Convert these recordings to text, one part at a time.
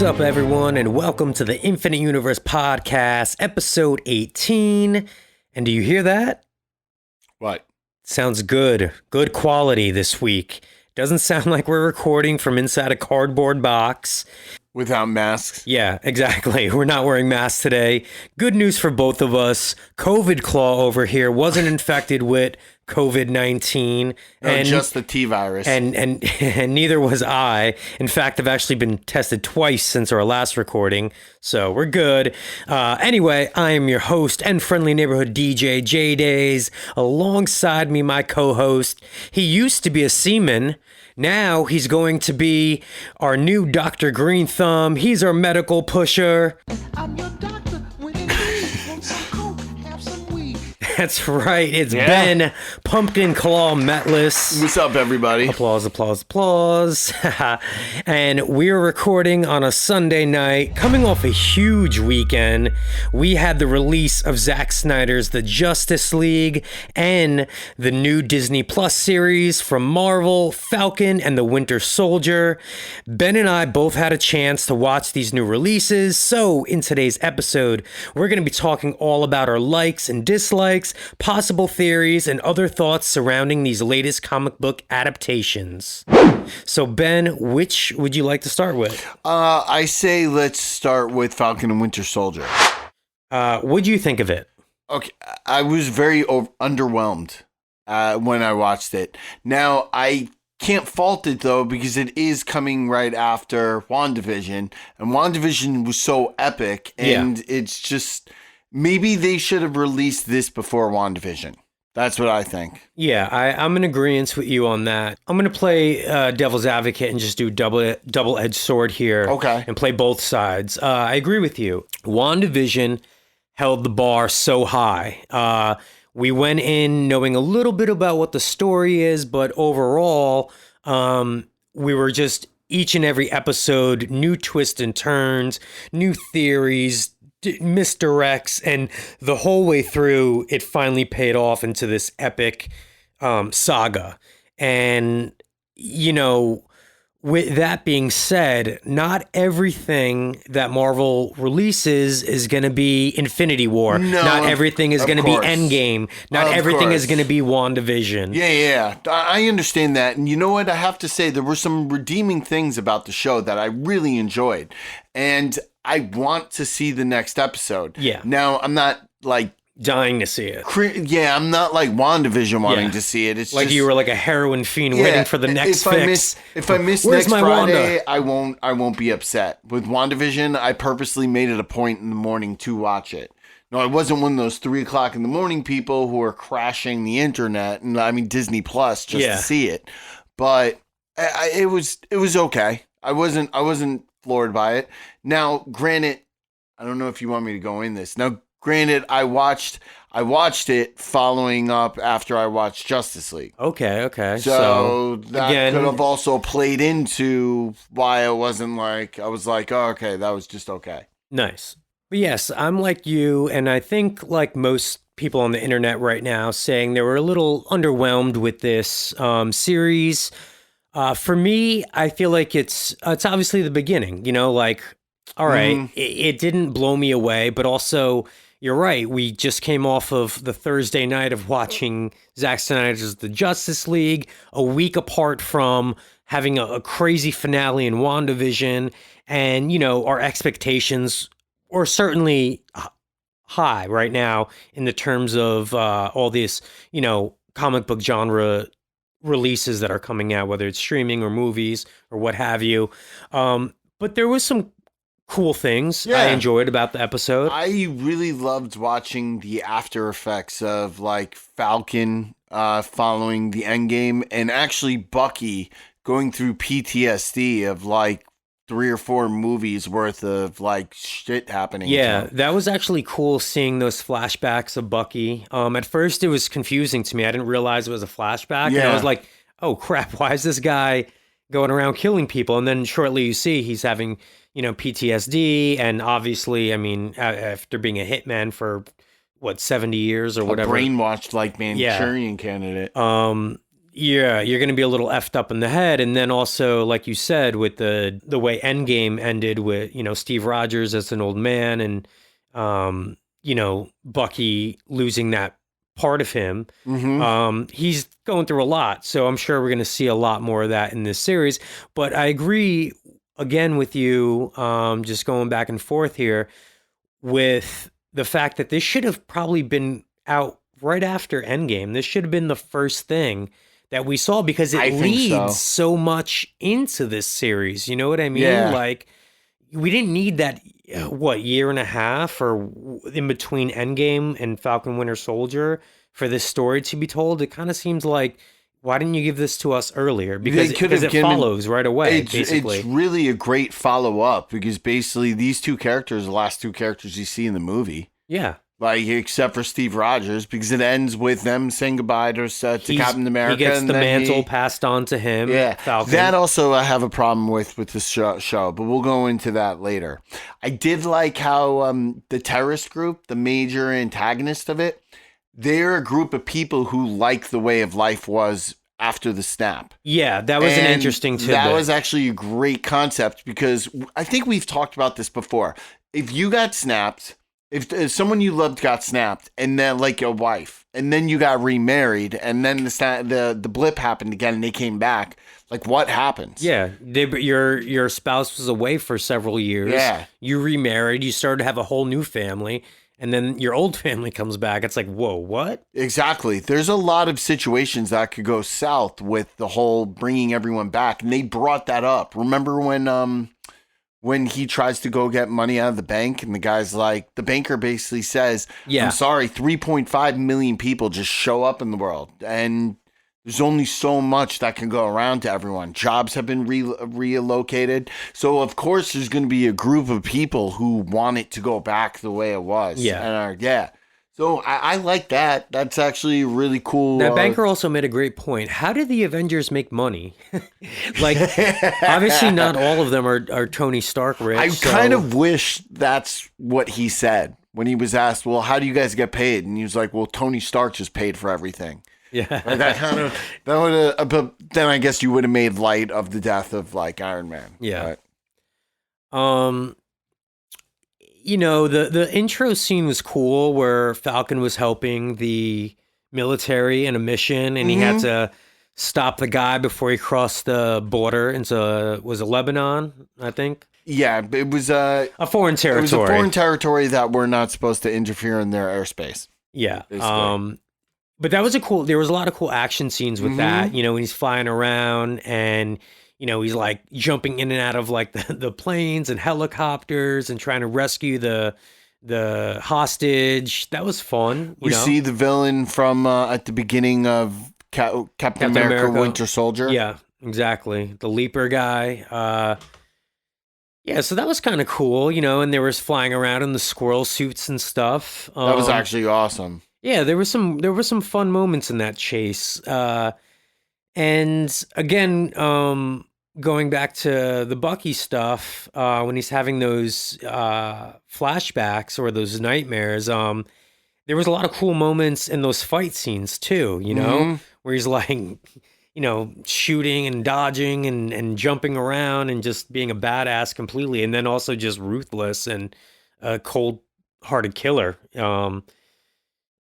up, everyone, and welcome to the Infinite Universe Podcast, episode 18. And do you hear that? What? Sounds good. Good quality this week. Doesn't sound like we're recording from inside a cardboard box. Without masks? Yeah, exactly. We're not wearing masks today. Good news for both of us. COVID Claw over here wasn't infected with COVID-19. No, just the T-virus. And neither was I. In fact, I've actually been tested twice since our last recording, so we're good. Anyway, I am your host and friendly neighborhood DJ, J-Days. Alongside me, my co-host. He used to be a seaman. Now he's going to be our new Dr. Green Thumb. He's our medical pusher. I'm your doctor. When you need, want some coke, have some weed. That's right. It's Ben Pumpkin Claw Metless. What's up, everybody? Applause, applause, applause. And we're recording on a Sunday night, coming off a huge weekend. We had the release of Zack Snyder's The Justice League and the new Disney Plus series from Marvel, Falcon and the Winter Soldier. Ben and I both had a chance to watch these new releases. So in today's episode, we're going to be talking all about our likes and dislikes, possible theories, and other thoughts surrounding these latest comic book adaptations. So Ben, which would you like to start with? I say let's start with Falcon and Winter Soldier. What'd you think of it? Okay, I was very underwhelmed when I watched it. Now, I can't fault it, though, because it is coming right after WandaVision, and WandaVision was so epic, and it's just... Maybe they should have released this before WandaVision. That's what I think. Yeah, I'm in agreement with you on that. I'm going to play devil's advocate and just do double-edged sword here. Okay. And play both sides. I agree with you. WandaVision held the bar so high. We went in knowing a little bit about what the story is, but overall, we were just each and every episode, new twists and turns, new theories, misdirects, and the whole way through it finally paid off into this epic saga. And you know, with that being said, not everything that Marvel releases is going to be Infinity War. No, not everything is going to be Endgame. Not everything is going to be WandaVision. Yeah. I understand that. And you know what? I have to say there were some redeeming things about the show that I really enjoyed. And I want to see the next episode. Yeah. Now, I'm not like... dying to see it. I'm not like WandaVision wanting to see it. It's like just, you were like a heroin fiend waiting for the next fix. If I miss Where's next my Friday, Wanda? I won't be upset. With WandaVision, I purposely made it a point in the morning to watch it. No, I wasn't one of those 3 o'clock in the morning people who are crashing the internet and Disney Plus just to see it. But it was okay. I wasn't floored by it. Now, granted, I don't know if you want me to go in this. Now, granted, I watched it following up after I watched Justice League. Okay. So that again, could have also played into why it wasn't like, I was like, oh, okay, that was just okay. Nice. But yes, I'm like you, and I think like most people on the internet right now saying they were a little underwhelmed with this series. For me, I feel like it's obviously the beginning, you know, like, all right, it didn't blow me away, but also you're right. We just came off of the Thursday night of watching Zack Snyder's The Justice League, a week apart from having a crazy finale in WandaVision. And, you know, our expectations are certainly high right now in the terms of all this, you know, comic book genre releases that are coming out, whether it's streaming or movies or what have you. But there was some cool things I enjoyed about the episode. I really loved watching the after effects of like Falcon following the Endgame, and actually Bucky going through PTSD of like 3 or 4 movies worth of like shit happening. Yeah, that was actually cool seeing those flashbacks of Bucky. At first it was confusing to me. I didn't realize it was a flashback. Yeah. And I was like, oh crap, why is this guy going around killing people? And then shortly you see he's having, you know, PTSD. And obviously, I mean, after being a hitman for 70 years or whatever. Brainwashed like Manchurian candidate. you're going to be a little effed up in the head. And then also, like you said, with the way Endgame ended with, Steve Rogers as an old man and, Bucky losing that part of him. He's going through a lot. So I'm sure we're going to see a lot more of that in this series. But I agree again with you, just going back and forth here with the fact that this should have probably been out right after Endgame. This should have been the first thing that we saw because it leads so much into this series. You know what I mean? Yeah. Like, we didn't need that, year and a half or in between Endgame and Falcon Winter Soldier for this story to be told. It kind of seems like, why didn't you give this to us earlier? Because it follows right away, basically. It's really a great follow-up because basically these two characters are the last two characters you see in the movie. Yeah. Like, except for Steve Rogers, because it ends with them saying goodbye to Captain America. He gets the mantle passed on to him. Yeah, Falcon. that also I have a problem with the show, but we'll go into that later. I did like how the terrorist group, the major antagonist of it, they're a group of people who like the way of life was after the snap. Yeah, that was an interesting tidbit. That was actually a great concept because I think we've talked about this before. If you got snapped... If someone you loved got snapped, and then like your wife, and then you got remarried, and then the blip happened again, and they came back, like what happens? Yeah, your spouse was away for several years. Yeah, you remarried, you started to have a whole new family, and then your old family comes back. It's like, whoa, what? Exactly. There's a lot of situations that could go south with the whole bringing everyone back, and they brought that up. Remember when he tries to go get money out of the bank and the guy's like, the banker basically says, I'm sorry, 3.5 million people just show up in the world. And there's only so much that can go around to everyone. Jobs have been relocated. So, of course, there's going to be a group of people who want it to go back the way it was. Yeah. So I like that. That's actually really cool. That banker also made a great point. How did the Avengers make money? Like, obviously not all of them are Tony Stark rich. I kind of wish that's what he said when he was asked, well, how do you guys get paid? And he was like, well, Tony Stark just paid for everything. Yeah. Like that would have, but then I guess you would have made light of the death of like Iron Man. Yeah. But. The intro scene was cool where Falcon was helping the military in a mission and he had to stop the guy before he crossed the border into, was it Lebanon, I think? Yeah, it was a foreign territory. It was a foreign territory that we're not supposed to interfere in their airspace. Yeah. But that was there was a lot of cool action scenes with that, when he's flying around and he's like jumping in and out of like the planes and helicopters and trying to rescue the hostage. That was fun. We see the villain from at the beginning of Captain America Winter Soldier. Yeah, exactly. The leaper guy. So that was kind of cool, and they were flying around in the squirrel suits and stuff. That was actually awesome. Yeah, there were some fun moments in that chase. And again, going back to the Bucky stuff, when he's having those flashbacks or those nightmares, there was a lot of cool moments in those fight scenes too, where he's like, shooting and dodging and jumping around and just being a badass completely. And then also just ruthless and a cold-hearted killer.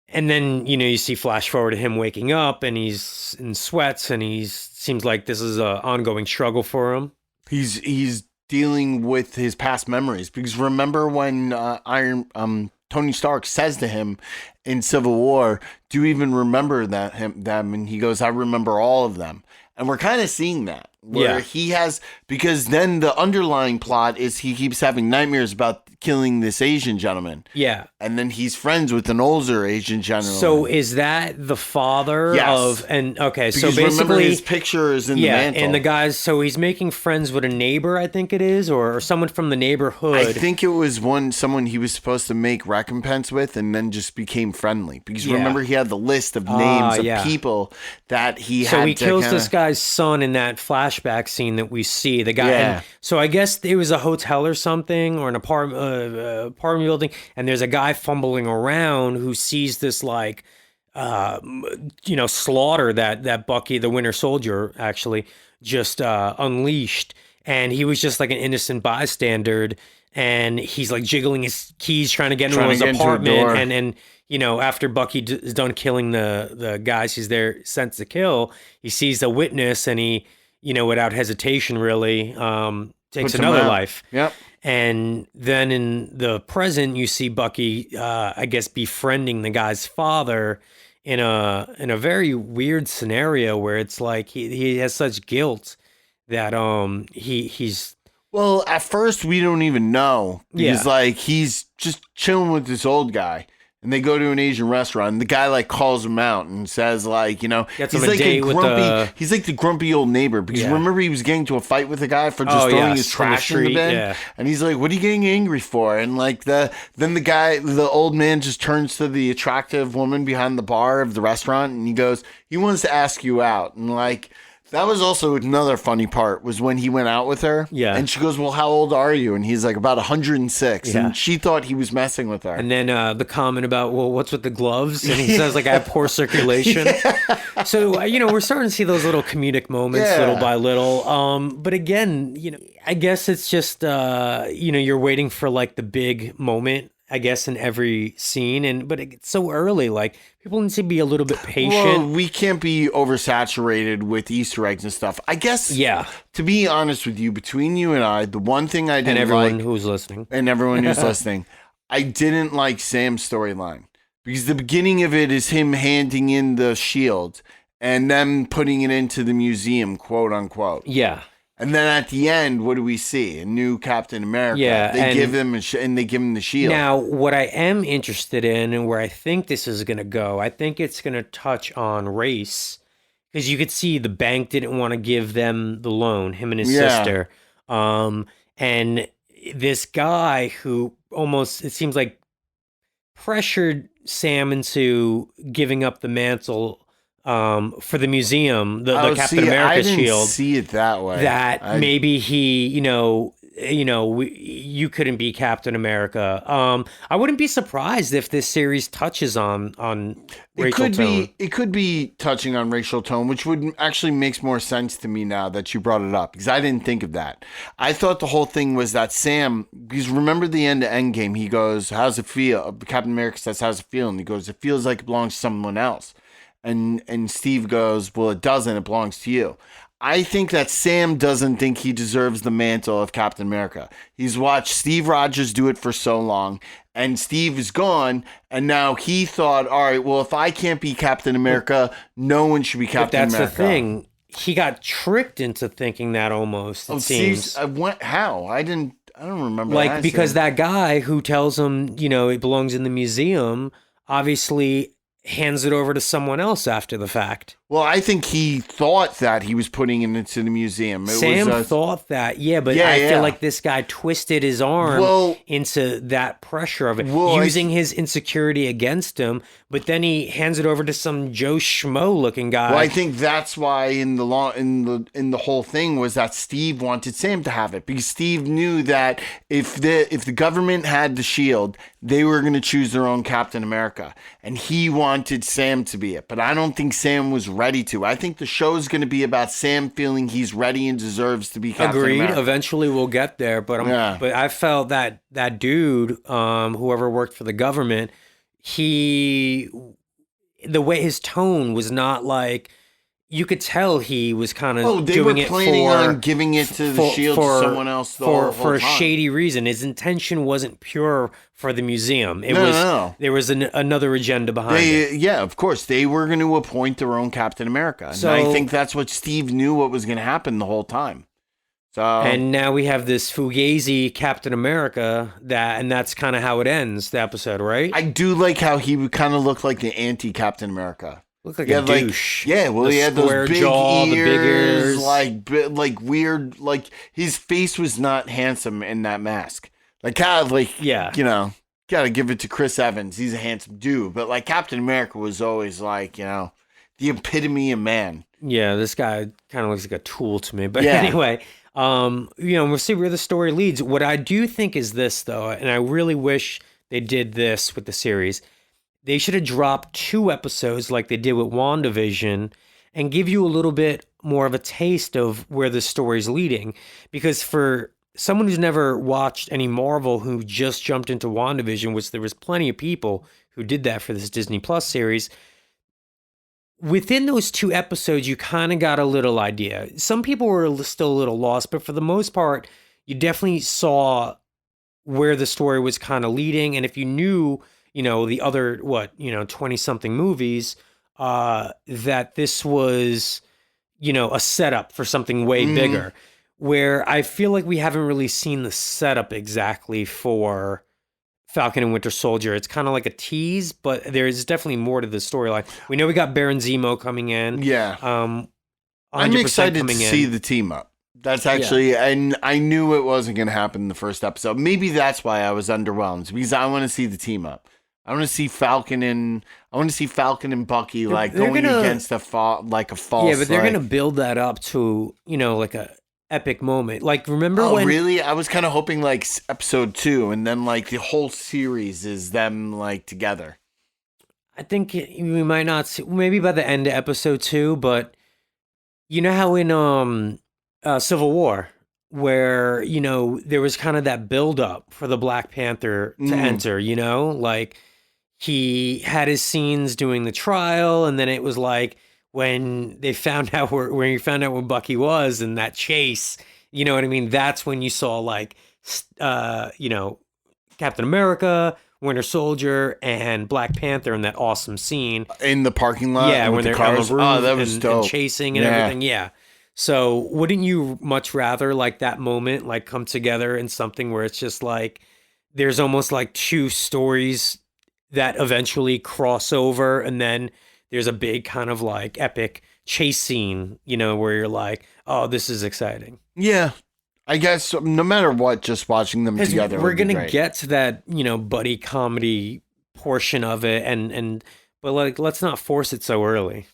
And then, you see flash forward to him waking up and he's in sweats and seems like this is an ongoing struggle for him. He's dealing with his past memories because remember when Tony Stark says to him in Civil War, do you even remember them? And he goes, I remember all of them. And we're kind of seeing that where he has, because then the underlying plot is he keeps having nightmares about killing this Asian gentleman. Yeah. And then he's friends with an older Asian gentleman. So is that the father of, because so basically remember his picture is in the mantle. And the guys, so he's making friends with a neighbor, I think it is, or someone from the neighborhood. I think it was someone he was supposed to make recompense with and then just became friendly. Because remember he had the list of names of people that he had to. So he kills this guy's son in that flashback scene that we see. The guy. Yeah. And so I guess it was a hotel or something or an apartment building, and there's a guy fumbling around who sees this like slaughter that Bucky, the Winter Soldier, actually just unleashed. And he was just like an innocent bystander. And he's like jiggling his keys, trying to get into his apartment. And after Bucky is done killing the guys he's there sent to kill, he sees a witness and he, without hesitation, really takes another life. Yep. And then in the present, you see Bucky, I guess, befriending the guy's father in a very weird scenario where it's like he has such guilt that he's. Well, at first we don't even know because like he's just chilling with this old guy. And they go to an Asian restaurant, and the guy like calls him out and says like, he's like he's like the grumpy old neighbor because remember he was getting to a fight with the guy for just throwing his trash in the bin, and he's like, "What are you getting angry for?" And like the old man just turns to the attractive woman behind the bar of the restaurant, and he goes, "He wants to ask you out," and like. That was also another funny part was when he went out with her. Yeah. And she goes, "Well, how old are you?" And he's like, "About 106. Yeah. And she thought he was messing with her. And then the comment about, "Well, what's with the gloves?" And he says, like, "I have poor circulation." So, we're starting to see those little comedic moments little by little. But again, I guess it's just, you're waiting for like the big moment, I guess, in every scene. But it's so early, like people need to be a little bit patient. Well, we can't be oversaturated with Easter eggs and stuff. I guess, to be honest with you, between you and I, the one thing I didn't like... And everyone who's listening, I didn't like Sam's storyline. Because the beginning of it is him handing in the shield and them putting it into the museum, quote unquote. Yeah. And then at the end, what do we see? A new Captain America. Yeah, they give him the shield. Now, what I am interested in, and where I think this is going to go, I think it's going to touch on race, because you could see the bank didn't want to give them the loan, him and his sister, and this guy who almost, it seems like, pressured Sam into giving up the mantle. For the museum, the Captain America shield. I didn't see it that way. Maybe he, you couldn't be Captain America. I wouldn't be surprised if this series touches on racial tone. It could be touching on racial tone, which would actually makes more sense to me now that you brought it up, because I didn't think of that. I thought the whole thing was that Sam, because remember the end of Endgame, he goes, "How's it feel?" Captain America says, "How's it feel?" And he goes, "It feels like it belongs to someone else." And Steve goes, "Well, it doesn't. It belongs to you." I think that Sam doesn't think he deserves the mantle of Captain America. He's watched Steve Rogers do it for so long, and Steve is gone, and now he thought, all right, well, if I can't be Captain America, no one should be Captain America. But that's the thing. He got tricked into thinking that almost, it seems. How? I don't remember that. Because that guy who tells him, it belongs in the museum, obviously hands it over to someone else after the fact. Well, I think he thought that he was putting it into the museum. Sam thought that, but I feel like this guy twisted his arm into that pressure of it, using his insecurity against him. But then he hands it over to some Joe Schmo looking guy. Well, I think that's why in the whole thing was that Steve wanted Sam to have it, because Steve knew that if the government had the shield, they were going to choose their own Captain America, and he wanted Sam to be it. But I don't think Sam was ready to. I think the show is going to be about Sam feeling he's ready and deserves to be Captain America. Eventually we'll get there, but I felt that dude, whoever worked for the government, the way his tone was not like, you could tell he was kind of doing it on giving it to the shield to someone else for a shady reason. His intention wasn't pure for the museum. There was another agenda behind it. Yeah, of course. They were going to appoint their own Captain America. And I think that's what Steve knew what was going to happen the whole time. And now we have this Fugazi Captain America, and that's kind of how it ends, the episode, right? I do like how he would kind of look like the anti-Captain America. Looked like a douche. He had those big ears, the big ears, like weird, like his face was not handsome in that mask. Like kind of gotta give it to Chris Evans. He's a handsome dude, but like Captain America was always like, the epitome of man. Yeah, this guy kind of looks like a tool to me. But anyway, we'll see where the story leads. What I do think is this, though, and I really wish they did this with the series. they should have dropped 2 episodes like they did with WandaVision and give you a little bit more of a taste of where the story's leading. Because for someone who's never watched any Marvel, who just jumped into WandaVision, which there was plenty of people who did that for this Disney Plus series, within those 2 episodes, you kind of got a little idea. Some people were still a little lost, but for the most part, you definitely saw where the story was kind of leading. And if you knew, the other, 20-something movies, that this was, a setup for something way bigger, where I feel like we haven't really seen the setup exactly for Falcon and Winter Soldier. It's kind of like a tease, but there's definitely more to the storyline. We know we got Baron Zemo coming in. Yeah. I'm excited to see the team up. That's actually, and I knew it wasn't going to happen in the first episode. Maybe that's why I was underwhelmed, because I want to see the team up. I want to see Falcon and Bucky going against a false. Yeah, but they're going to build that up to like a epic moment. Like, remember when? Really? I was kind of hoping like episode 2, and then like the whole series is them like together. I think we might not see, maybe by the end of episode 2, but you know how in Civil War, where there was kind of that build up for the Black Panther to enter, like he had his scenes doing the trial, and then it was like when they found out where he found out where Bucky was, and that chase, you know what I mean? That's when you saw like Captain America, Winter Soldier, and Black Panther in that awesome scene in the parking lot. Yeah, when they're on the roof that was dope. And chasing and everything. Yeah. So wouldn't you much rather like that moment like come together in something where it's just like there's almost like 2 stories that eventually cross over, and then there's a big kind of like epic chase scene, where you're like, oh, this is exciting. Yeah. I guess no matter what, just watching them together. We're going to get to that, buddy comedy portion of it, but like, let's not force it so early.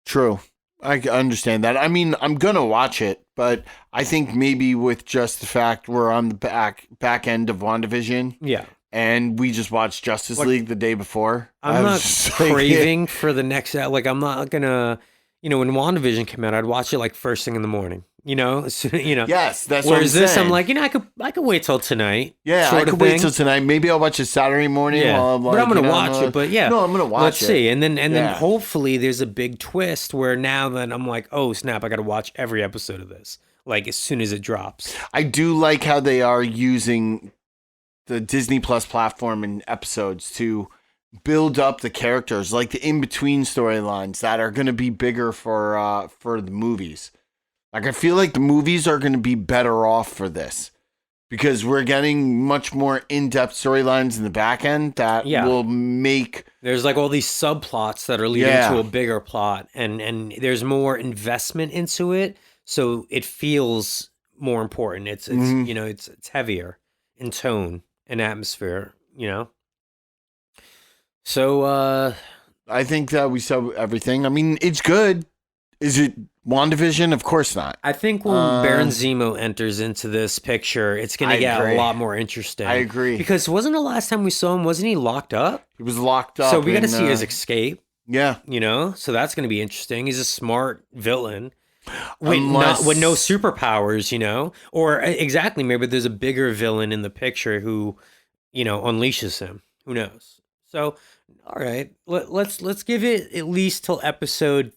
True. I understand that. I mean, I'm going to watch it, but I think maybe with just the fact we're on the back end of WandaVision. Yeah. And we just watched Justice League the day before. I'm not craving for the next, like, I'm not going to, when WandaVision came out, I'd watch it like first thing in the morning. Yes, that's what I'm Whereas this, saying. I'm like, I could wait till tonight. Yeah, I could wait till tonight. Maybe I'll watch it Saturday morning. Yeah, while I'm like, but I'm gonna watch it. But yeah, no, I'm gonna watch Let's it. see, and then hopefully there's a big twist where now then I'm like, oh snap, I got to watch every episode of this like as soon as it drops. I do like how they are using the Disney Plus platform and episodes to build up the characters, like the in between storylines that are going to be bigger for the movies. Like, I feel like the movies are going to be better off for this because we're getting much more in-depth storylines in the back end that will make... There's like all these subplots that are leading to a bigger plot, and there's more investment into it, so it feels more important. It's it's heavier in tone and atmosphere, So I think that we saw everything. I mean, it's good. Is it WandaVision? Of course not. I think when Baron Zemo enters into this picture, it's going to get a lot more interesting. I agree. Because wasn't the last time we saw him, wasn't he locked up? He was locked up. So we got to see his escape. Yeah. So that's going to be interesting. He's a smart villain with no superpowers, or exactly, maybe there's a bigger villain in the picture who, unleashes him. Who knows? So, all right, let's give it at least till episode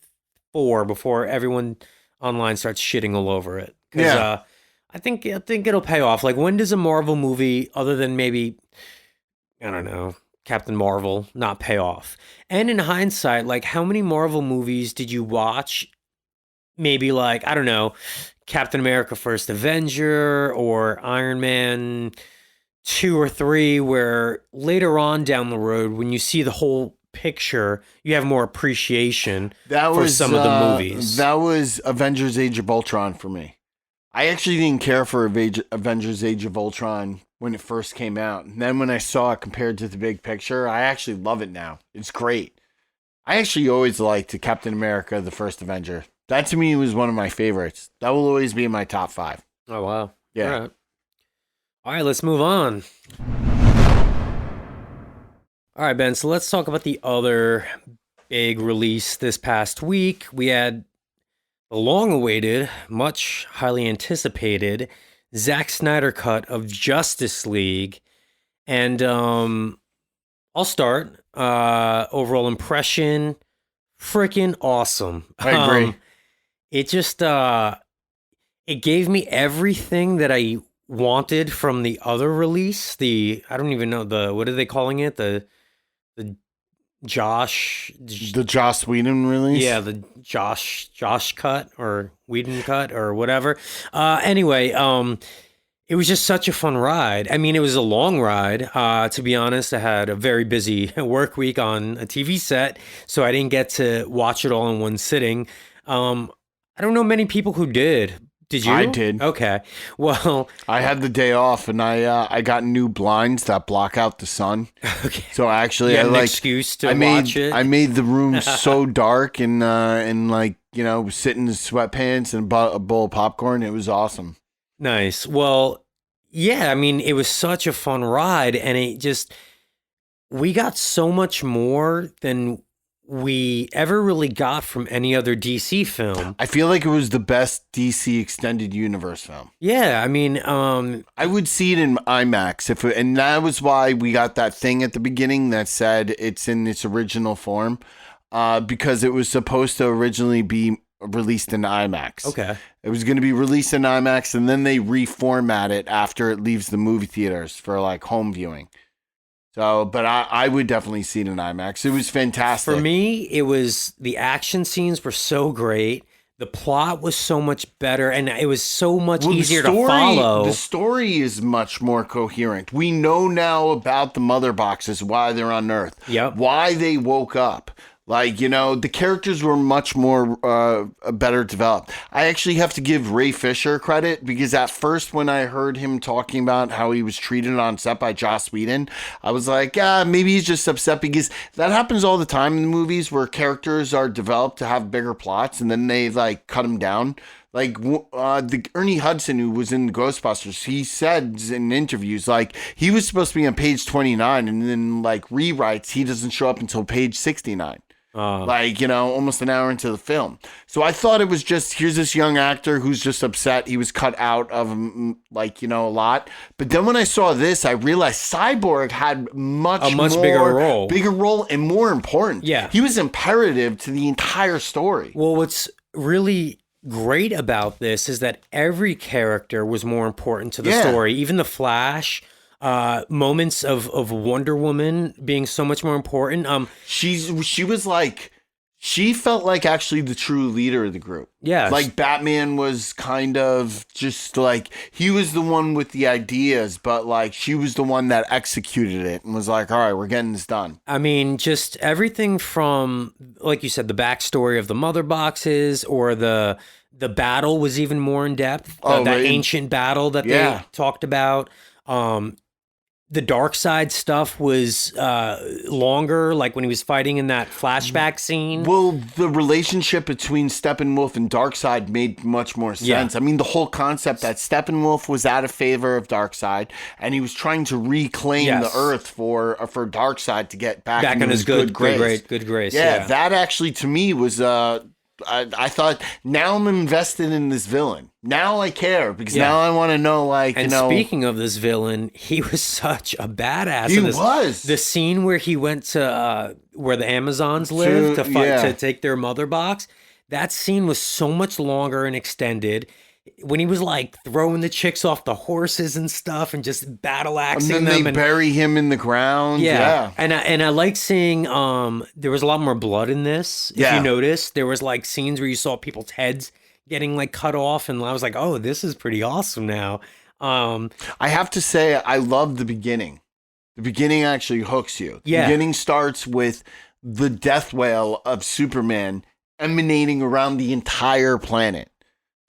4 before everyone online starts shitting all over it. I think it'll pay off. Like, when does a Marvel movie, other than maybe, I don't know, Captain Marvel, not pay off? And in hindsight, like, how many Marvel movies did you watch? Maybe like, I don't know, Captain America First Avenger or Iron Man 2 or 3, where later on down the road, when you see the whole picture, you have more appreciation for some of the movies. That was Avengers Age of Ultron for me. I actually didn't care for Avengers Age of Ultron when it first came out. And then when I saw it compared to the big picture, I actually love it now. It's great. I actually always liked Captain America, the first Avenger. That to me was one of my favorites. That will always be in my top 5. Oh, wow. Yeah. All right, let's move on. All right, Ben. So let's talk about the other big release this past week. We had the long-awaited, much highly anticipated Zack Snyder cut of Justice League, and I'll start. Overall impression, freaking awesome. I agree. It just it gave me everything that I wanted from the other release. I don't even know what are they calling it? The Josh The Joss Whedon release? Yeah, the Josh cut or Whedon cut or whatever. Anyway, it was just such a fun ride. I mean, it was a long ride. To be honest, I had a very busy work week on a TV set, so I didn't get to watch it all in one sitting. I don't know many people who did. Did you? I did. Okay. Well, I had the day off, and I got new blinds that block out the sun. okay. So actually, You had I an like excuse to I made watch it. I made the room so dark and like sit in the sweatpants and a bowl of popcorn. It was awesome. Nice. Well, yeah, I mean, it was such a fun ride, and we got so much more than we ever really got from any other DC film. I feel like it was the best DC extended universe film. Yeah, I mean, I would see it in IMAX and that was why we got that thing at the beginning that said it's in its original form, because it was supposed to originally be released in IMAX. okay. It was going to be released in IMAX, and then they reformat it after it leaves the movie theaters for like home viewing. So, but I would definitely see it in IMAX. It was fantastic. For me, it was the action scenes were so great. The plot was so much better, and it was so much easier to follow. The story is much more coherent. We know now about the mother boxes, why they're on Earth, Yep. why they woke up. Like, the characters were much more better developed. I actually have to give Ray Fisher credit because at first when I heard him talking about how he was treated on set by Joss Whedon, I was like, maybe he's just upset because that happens all the time in the movies where characters are developed to have bigger plots and then they like cut them down. Like the Ernie Hudson, who was in Ghostbusters, he said in interviews, like, he was supposed to be on page 29 and then like rewrites, he doesn't show up until page 69. Almost an hour into the film. So I thought it was just, here's this young actor who's just upset. He was cut out of, a lot. But then when I saw this, I realized Cyborg had A much bigger role. And more important. Yeah. He was imperative to the entire story. Well, what's really great about this is that every character was more important to the story. Even the Flash, moments of Wonder Woman being so much more important. She felt like actually the true leader of the group. Yeah. Like Batman was kind of just like, he was the one with the ideas, but like she was the one that executed it and was like, all right, we're getting this done. I mean, just everything from, like you said, the backstory of the mother boxes, or the battle was even more in depth. That ancient battle that they talked about. The Darkseid stuff was longer, like when he was fighting in that flashback scene. Well, the relationship between Steppenwolf and Darkseid made much more sense. Yeah. I mean, the whole concept that Steppenwolf was out of favor of Darkseid, and he was trying to reclaim the Earth for Darkseid to get back on his good grace. Yeah, that actually to me was I thought, now I'm invested in this villain. Now I care because now I want to know, speaking of this villain, he was such a badass. He was. The scene where he went to where the Amazons live to fight to take their mother box. That scene was so much longer and extended. When he was like throwing the chicks off the horses and stuff and just battle axing them. And then they bury him in the ground. Yeah. And I like seeing there was a lot more blood in this. If you notice, there was like scenes where you saw people's heads getting like cut off, and I was like, oh, this is pretty awesome now. I have to say, I love the beginning. The beginning actually hooks you. The beginning starts with the death wail of Superman emanating around the entire planet.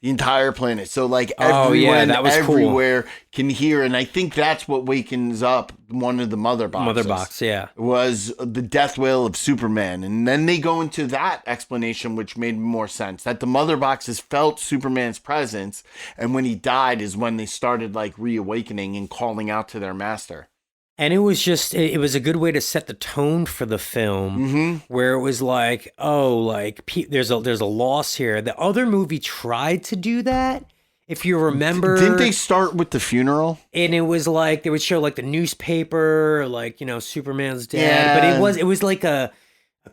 The entire planet. So like everyone everywhere can hear. And I think that's what wakens up one of the mother boxes. Mother box, yeah. Was the death wail of Superman. And then they go into that explanation, which made more sense. That the mother boxes felt Superman's presence. And when he died is when they started like reawakening and calling out to their master. And it was just, it was a good way to set the tone for the film, where it was like, oh, like there's a loss here. The other movie tried to do that, if you remember. Didn't they start with the funeral? And it was like they would show like the newspaper, like Superman's dead, but it was like a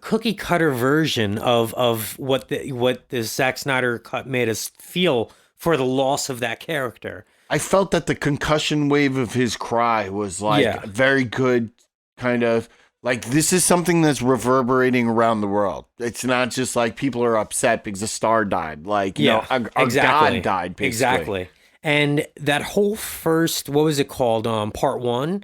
cookie cutter version of what the Zack Snyder cut made us feel for the loss of that character. I felt that the concussion wave of his cry was like very good, kind of like this is something that's reverberating around the world. It's not just like people are upset because a star died. Like, our God died, basically. Exactly. And that whole first, what was it called? Part 1.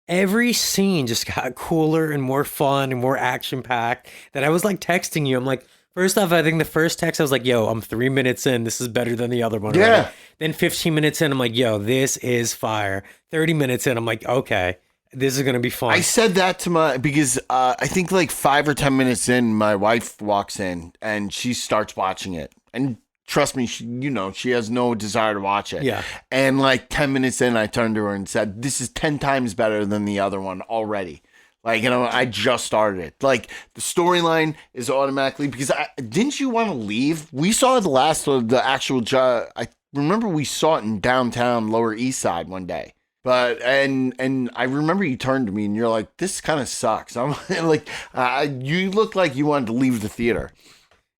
Every scene just got cooler and more fun and more action packed. That I was like texting you. I'm like, first off, I think the first text I was like, yo, I'm 3 minutes in. This is better than the other one. Yeah. Already. Then 15 minutes in, I'm like, yo, this is fire. 30 minutes in, I'm like, okay, this is going to be fun. I said that to because I think like 5 or 10 minutes in, my wife walks in and she starts watching it. And trust me, she has no desire to watch it. Yeah. And like 10 minutes in, I turned to her and said, this is 10 times better than the other one already. Like, I just started it. Like, the storyline is automatically, because didn't you want to leave? We saw the last of the actual, I remember we saw it in downtown Lower East Side one day. But, and I remember you turned to me and you're like, this kind of sucks. I'm like, you look like you wanted to leave the theater.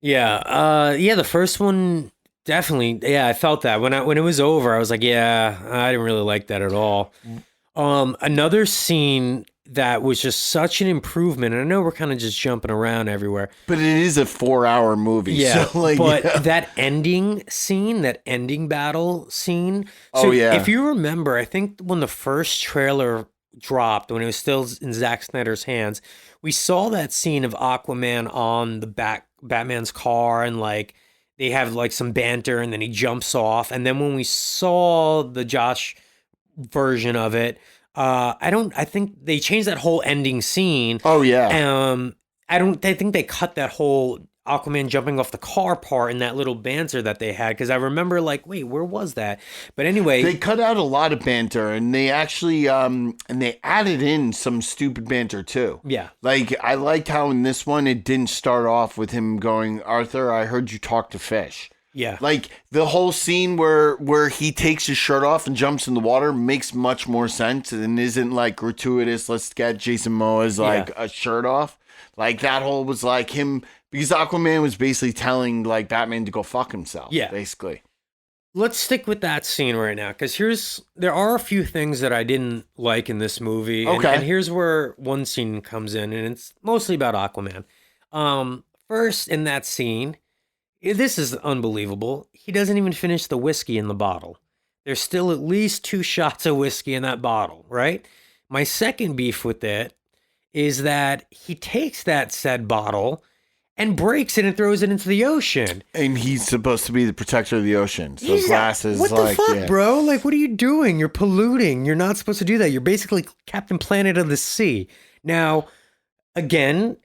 Yeah. The first one, definitely. Yeah, I felt that. When it was over, I was like, yeah, I didn't really like that at all. Another scene that was just such an improvement, and I know we're kind of just jumping around everywhere, but it is a 4-hour movie. Yeah, so like, that ending scene, that ending battle scene. So, if you remember, I think when the first trailer dropped, when it was still in Zack Snyder's hands, we saw that scene of Aquaman on the Batman's car, and like they have like some banter, and then he jumps off, and then when we saw the Josh version of it, I think they changed that whole ending scene. Oh yeah. I think they cut that whole Aquaman jumping off the car part in that little banter that they had, because I remember like, wait, where was that? But anyway, they cut out a lot of banter, and they actually and they added in some stupid banter too. Yeah. Like, I liked how in this one it didn't start off with him going, Arthur, I heard you talk to fish. Yeah. Like, the whole scene where he takes his shirt off and jumps in the water makes much more sense and isn't like gratuitous. Let's get Jason Momoa's like a shirt off. Like, that whole was like him, because Aquaman was basically telling like Batman to go fuck himself. Yeah. Basically. Let's stick with that scene right now, because there are a few things that I didn't like in this movie. Okay. And here's where one scene comes in, and it's mostly about Aquaman. First, in that scene, this is unbelievable. He doesn't even finish the whiskey in the bottle. There's still at least 2 shots of whiskey in that bottle, right? My second beef with it is that he takes that said bottle and breaks it and throws it into the ocean. And he's supposed to be the protector of the ocean. So glasses, what the fuck, bro? Like, what are you doing? You're polluting. You're not supposed to do that. You're basically Captain Planet of the Sea. Now, again,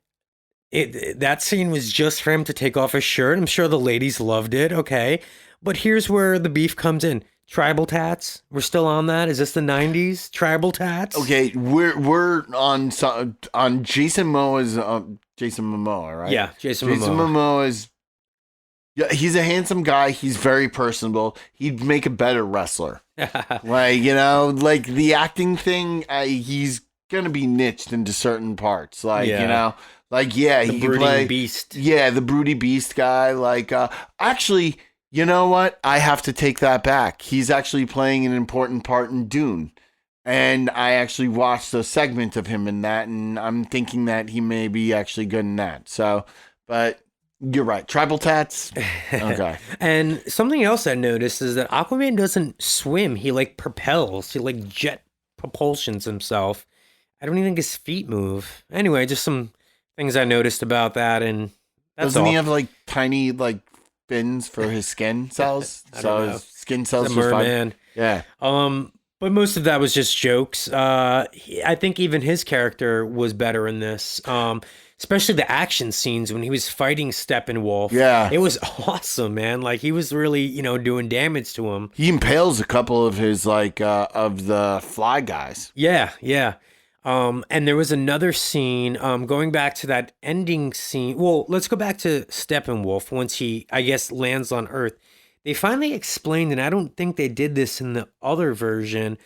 that scene was just for him to take off his shirt. I'm sure the ladies loved it. Okay. But here's where the beef comes in. Tribal tats. We're still on that. Is this the 90s? Tribal tats. Okay. We're on Jason Momoa's, Jason Momoa, right? Yeah. Jason Momoa is, he's a handsome guy. He's very personable. He'd make a better wrestler. Like, like the acting thing, he's going to be niched into certain parts. Like, like, the brooding beast. Yeah, the broody beast guy. Like, actually, you know what? I have to take that back. He's actually playing an important part in Dune. And I actually watched a segment of him in that, and I'm thinking that he may be actually good in that. So, but you're right. Tribal tats. Okay. And something else I noticed is that Aquaman doesn't swim. He like propels. He like jet propulsions himself. I don't even think his feet move. Anyway, just some things I noticed about that, and doesn't he have like tiny like fins for his skin cells? So his skin cells are merman. Yeah. But most of that was just jokes. I think even his character was better in this. Especially the action scenes when he was fighting Steppenwolf. Yeah. It was awesome, man. Like, he was really, doing damage to him. He impales a couple of his, like, of the fly guys. Yeah. And there was another scene, going back to that ending scene. Well, let's go back to Steppenwolf once he, I guess, lands on Earth. They finally explained, and I don't think they did this in the other version,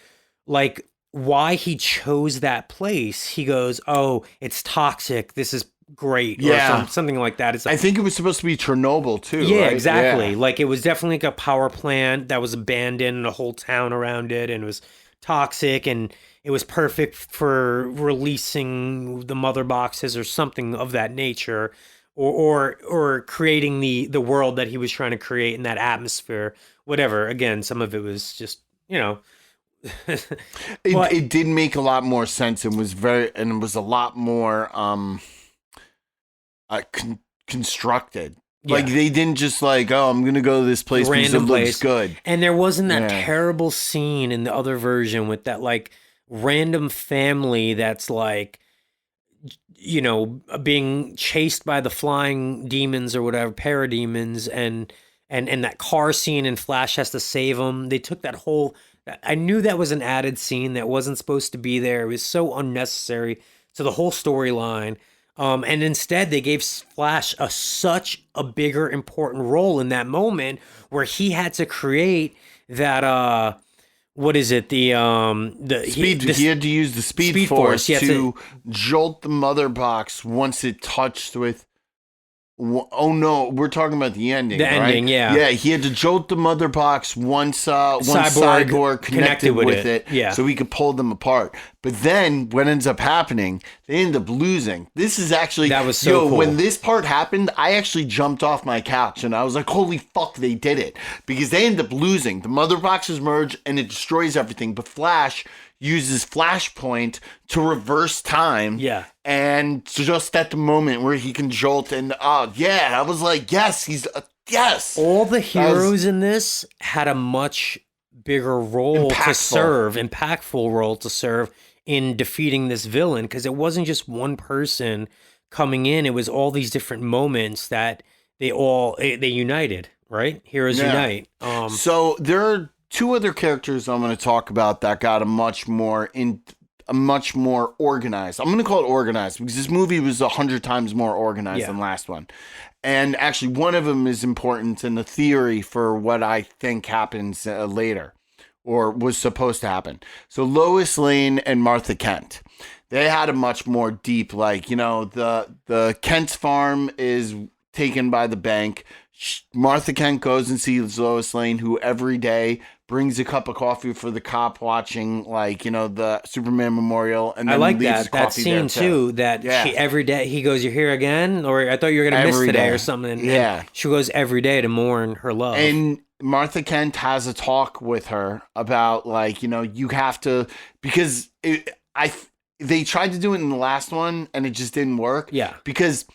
like why he chose that place. He goes, "Oh, it's toxic. This is great," or something like that. It's I think it was supposed to be Chernobyl too. yeah, right? exactly. Yeah. Like it was definitely like a power plant that was abandoned and a whole town around it, and it was toxic, and it was perfect for releasing the mother boxes or something of that nature, or creating the world that he was trying to create in that atmosphere. Whatever. Again, some of it was just but It did make a lot more sense and it was a lot more constructed. Like they didn't just like, oh, I'm gonna go to this place because it looks good. And there wasn't that terrible scene in the other version with that like random family that's like, being chased by the flying demons or whatever, parademons, and that car scene and Flash has to save them. They took that whole. I knew that was an added scene that wasn't supposed to be there. It was so unnecessary to the whole storyline. And instead, they gave Flash such a bigger, important role in that moment where he had to create that. What is it? He had to use the speed force to jolt the mother box once it touched with. Oh no, we're talking about the ending. Ending, yeah. Yeah, he had to jolt the mother box once Cyborg connected with it, yeah, so he could pull them apart. But then what ends up happening, they end up losing. This is actually that was so cool. When this part happened, I actually jumped off my couch and I was like, holy fuck, they did it. Because they end up losing. The mother boxes merge and it destroys everything. But Flash uses Flashpoint to reverse time. Yeah. And just at the moment where he can jolt and I was like, yes, yes. All the heroes in this had a much bigger role impactful role to serve in defeating this villain, because it wasn't just one person coming in, it was all these different moments that they united, right? Heroes unite. So there are two other characters I'm going to talk about that got a much more organized. I'm going to call it organized because this movie was 100 times more organized than last one. And actually, one of them is important in the theory for what I think happens later or was supposed to happen. So Lois Lane and Martha Kent, they had a much more deep, the Kent's farm is taken by the bank. Martha Kent goes and sees Lois Lane, who every day brings a cup of coffee for the cop watching, the Superman memorial. And then I like leaves that scene too. That she every day he goes, "You're here again," or "I thought you were gonna miss today," or something. And she goes every day to mourn her love. And Martha Kent has a talk with her about you have to, because they tried to do it in the last one and it just didn't work. Yeah, because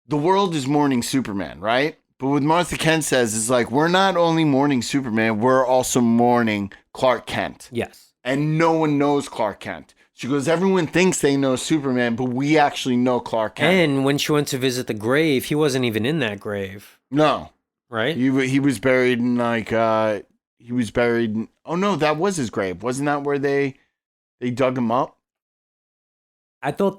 the world is mourning Superman, right? But what Martha Kent says is we're not only mourning Superman, we're also mourning Clark Kent. Yes. And no one knows Clark Kent. She goes, everyone thinks they know Superman, but we actually know Clark Kent. And when she went to visit the grave, he wasn't even in that grave. No. Right? He was buried in oh no, that was his grave. Wasn't that where they dug him up? I thought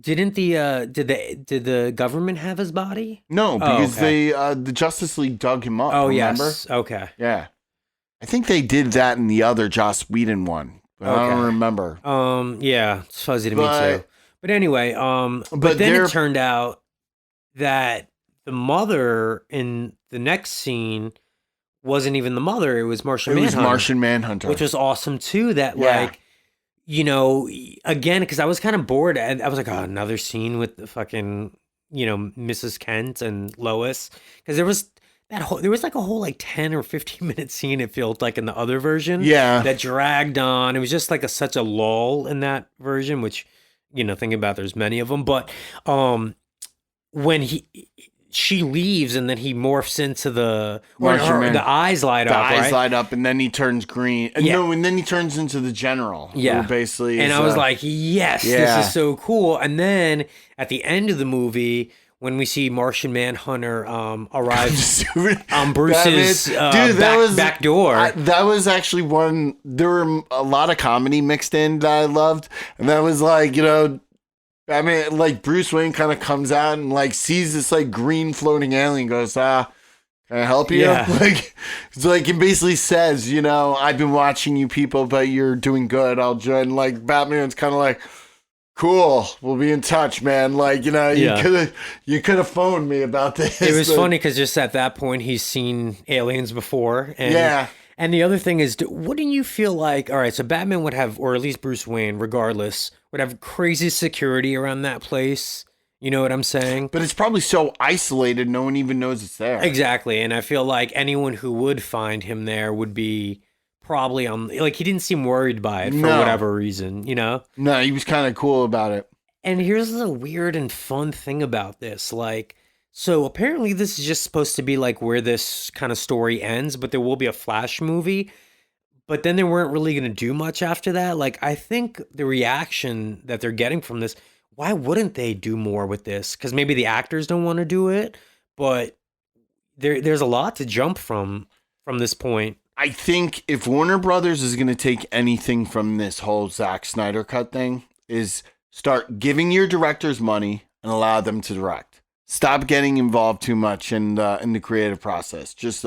did the government have his body? No, because the Justice League dug him up. Oh, remember? Yes. Okay. Yeah. I think they did that in the other Joss Whedon one, but I don't remember. Yeah, it's fuzzy to me too. But anyway, but then it turned out that the mother in the next scene wasn't even the mother, it was Martian Manhunter. It was Martian Manhunter. Which was awesome too, that again, because I was kind of bored. I was like, oh, another scene with the fucking, Mrs. Kent and Lois. Because there was like a whole 10 or 15 minute scene, it felt like, in the other version. Yeah. That dragged on. It was just like such a lull in that version, which, thinking about, there's many of them. But when she leaves and then he morphs into the eyes light up. The eyes light up and then he turns green. Yeah. No, and then he turns into the general. Yeah. Basically. And I was like, yes, this is so cool. And then at the end of the movie, when we see Martian Manhunter arrive Dude, on Bruce's back door. That was actually one. There were a lot of comedy mixed in that I loved, and that was like, I mean, like Bruce Wayne kind of comes out and like sees this like green floating alien, goes, can I help you? Yeah. Like, it's like it basically says, I've been watching you people, but you're doing good. I'll join. Like Batman's kind of like, cool, we'll be in touch, man. Like, you could have phoned me about this. It was funny because just at that point he's seen aliens before, and And the other thing is, wouldn't you feel like, all right, so Batman would have, or at least Bruce Wayne, regardless, would have crazy security around that place? You know what I'm saying? But it's probably so isolated, no one even knows it's there. Exactly. And I feel like anyone who would find him there would be probably like, he didn't seem worried by it for whatever reason, No, he was kind of cool about it. And here's the weird and fun thing about this. Like, so apparently this is just supposed to be like where this kind of story ends, but there will be a Flash movie. But then they weren't really going to do much after that. Like, I think the reaction that they're getting from this, why wouldn't they do more with this? Because maybe the actors don't want to do it, but there's a lot to jump from this point. I think if Warner Brothers is going to take anything from this whole Zack Snyder cut thing, is start giving your directors money and allow them to direct. Stop getting involved too much in the creative process. Just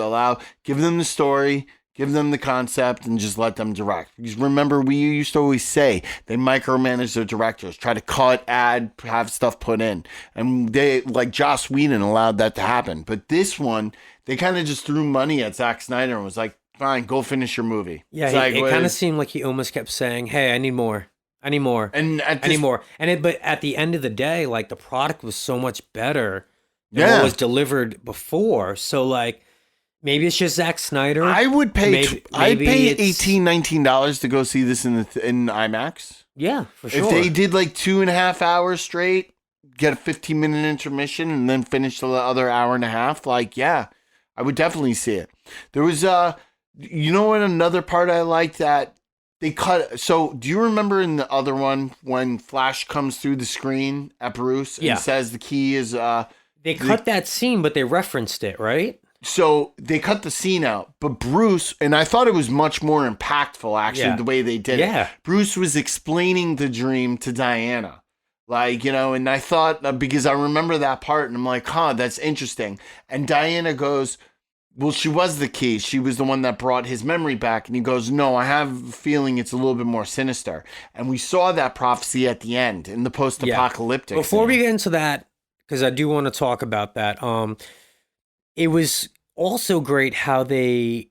give them the story, give them the concept, and just let them direct. Because remember, we used to always say they micromanage their directors, try to cut, add, have stuff put in. And they, like Joss Whedon, allowed that to happen. But this one, they kind of just threw money at Zack Snyder and was like, fine, go finish your movie. Yeah, it kind of seemed like he almost kept saying, hey, I need more. I need more. I need more. But at the end of the day, like, the product was so much better than what was delivered before. So, like, maybe it's just Zack Snyder. I would pay. I'd pay $18, $19 to go see this in IMAX. Yeah, for sure. If they did like 2.5 hours straight, get a 15-minute intermission, and then finish the other hour and a half, like, yeah, I would definitely see it. There was what another part I liked that they cut. So do you remember in the other one when Flash comes through the screen at Bruce and says the key is they cut that scene, but they referenced it, right? So they cut the scene out, but Bruce, and I thought it was much more impactful actually the way they did it. Bruce was explaining the dream to Diana. Like, and I thought, because I remember that part and I'm like, that's interesting. And Diana goes, well, she was the key. She was the one that brought his memory back. And he goes, no, I have a feeling it's a little bit more sinister. And we saw that prophecy at the end in the post-apocalyptic. Before we get into that, because I do want to talk about that, it was also great how the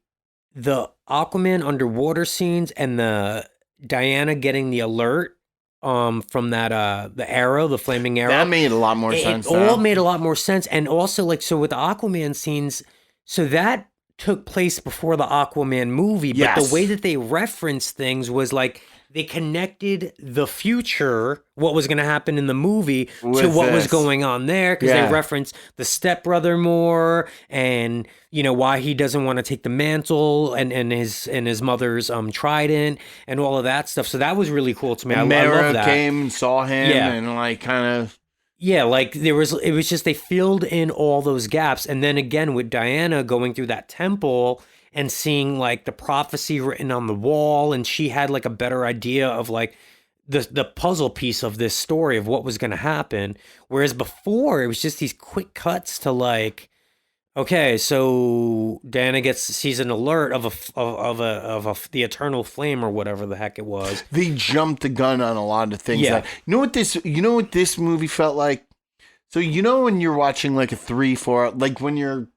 Aquaman underwater scenes and the Diana getting the alert from that the arrow, the flaming arrow. That made a lot more sense. It all made a lot more sense. And also, like, so with the Aquaman scenes, so that took place before the Aquaman movie, but the way that they referenced things was like they connected the future, what was going to happen in the movie, to what was going on there, because they referenced the stepbrother more, and why he doesn't want to take the mantle, and his mother's trident, and all of that stuff. So that was really cool to me. I love that. Came and saw him, and like kind of. Yeah, like it was just they filled in all those gaps. And then again with Diana going through that temple and seeing like the prophecy written on the wall, and she had like a better idea of like the puzzle piece of this story of what was going to happen. Whereas before it was just these quick cuts to like, okay, so Diana sees an alert of the eternal flame or whatever the heck it was. They jumped the gun on a lot of things. Yeah. You know what this movie felt like? So when you're watching like a 3-4, like when you're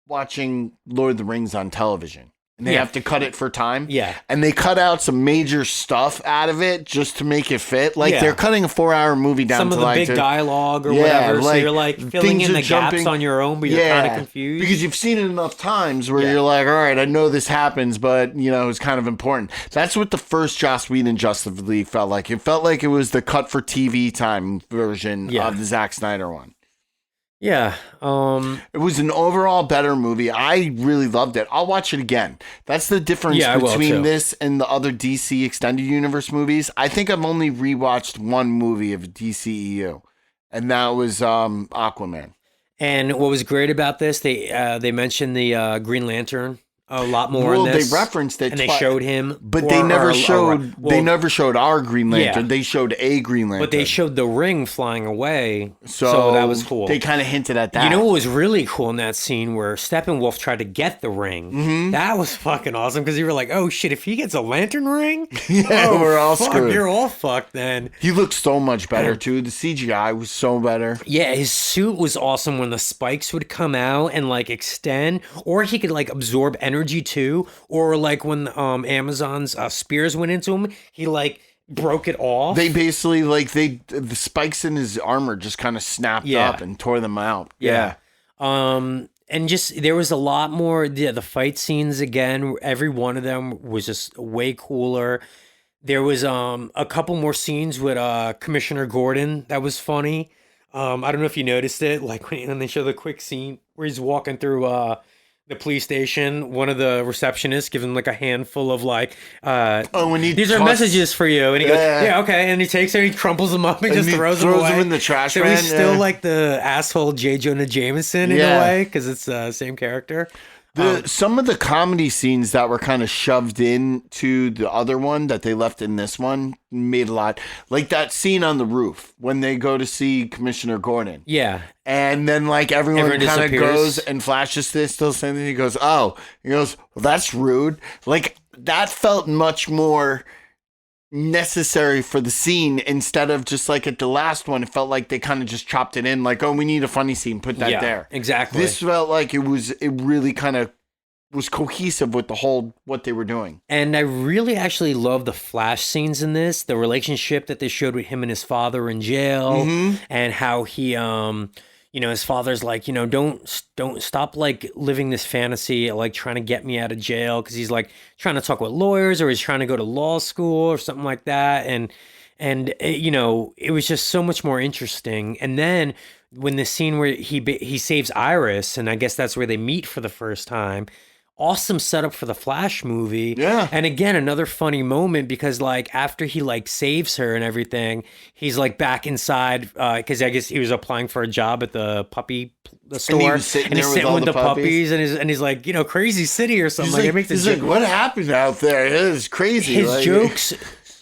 watching Lord of the Rings on television and they have to cut it for time. Yeah. And they cut out some major stuff out of it just to make it fit. Like they're cutting a 4-hour movie down to like... Some of the big dialogue or whatever. So you're like filling in the gaps on your own, but you're kind of confused. Because you've seen it enough times where you're like, all right, I know this happens, but it's kind of important. That's what the first Joss Whedon Justice League felt like. It felt like it was the cut for TV time version of the Zack Snyder one. Yeah. It was an overall better movie. I really loved it. I'll watch it again. That's the difference between this and the other DC Extended Universe movies. I think I've only rewatched one movie of DCEU, and that was Aquaman. And what was great about this, they mentioned the Green Lantern a lot more Well, in this. they referenced it, and they showed him, but they never showed. well, they never showed our Green Lantern. Yeah. They showed a Green Lantern, but they showed the ring flying away. so So that was cool. They kind of hinted at that. You know what was really cool in that scene where Steppenwolf tried to get the ring? Mm-hmm. That was fucking awesome because you were like, oh shit, if he gets a lantern ring, Yeah, we're all screwed. You're all fucked then. He looked so much better too. The CGI was so better. Yeah, his suit was awesome when the spikes would come out and like extend, or he could like absorb energy too, or like when Amazon's spears went into him, he like broke it off. They basically the spikes in his armor just kind of snapped up and tore them out. Yeah. And just there was a lot more. Yeah, the fight scenes again. Every one of them was just way cooler. There was a couple more scenes with Commissioner Gordon that was funny. I don't know if you noticed it, like when they show the quick scene where he's walking through the police station. One of the receptionists gives him like a handful of like, when he these are messages for you, and he goes, yeah, okay, and he takes it, and he crumples them up and just throws them away. in the trash So can. he's still like the asshole J. Jonah Jameson in a way because it's the same character. Some of the comedy scenes that were kind of shoved into the other one that they left in this one made a lot. Like that scene on the roof when they go to see Commissioner Gordon. Yeah. And then like everyone kind of disappears. goes and flashes this still something. He goes, oh, he goes, well, that's rude. Like that felt much more necessary for the scene instead of just like at the last one. It felt like they kind of just chopped it in like, oh, we need a funny scene, put that there. Exactly. This felt like it really kind of was cohesive with the whole what they were doing. And I really actually love the Flash scenes in this, the relationship that they showed with him and his father in jail, and how he his father's like, don't stop like living this fantasy, like trying to get me out of jail, because he's like trying to talk with lawyers, or he's trying to go to law school or something like that, and it was just so much more interesting. And then when the scene where he saves Iris, and I guess that's where they meet for the first time. Awesome setup for the Flash movie. Yeah. And again, another funny moment because like after he like saves her and everything, he's like back inside because I guess he was applying for a job at the puppy store. And he was sitting there with all with the the puppies and he's like, crazy city or something. He's like, what happened out there? It is crazy. His jokes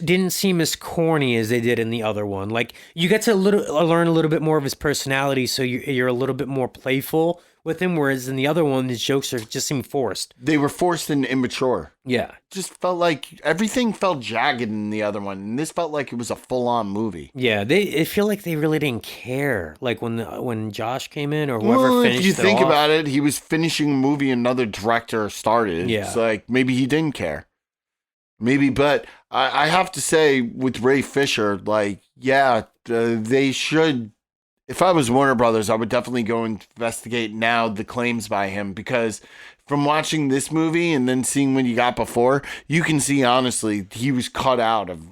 didn't seem as corny as they did in the other one. Like you get to learn a little bit more of his personality, so you're a little bit more playful with him, whereas in the other one, his jokes just seem forced. They were forced and immature. Yeah. Just felt like everything felt jagged in the other one, and this felt like it was a full-on movie. Yeah, I feel like they really didn't care. Like when Josh came in or whoever finished it. If you think about it, he was finishing a movie another director started. Yeah. It's like maybe he didn't care. Maybe, but I have to say with Ray Fisher, like, they should. If I was Warner Brothers, I would definitely go investigate now the claims by him, because from watching this movie and then seeing what you got before, you can see honestly he was cut out of.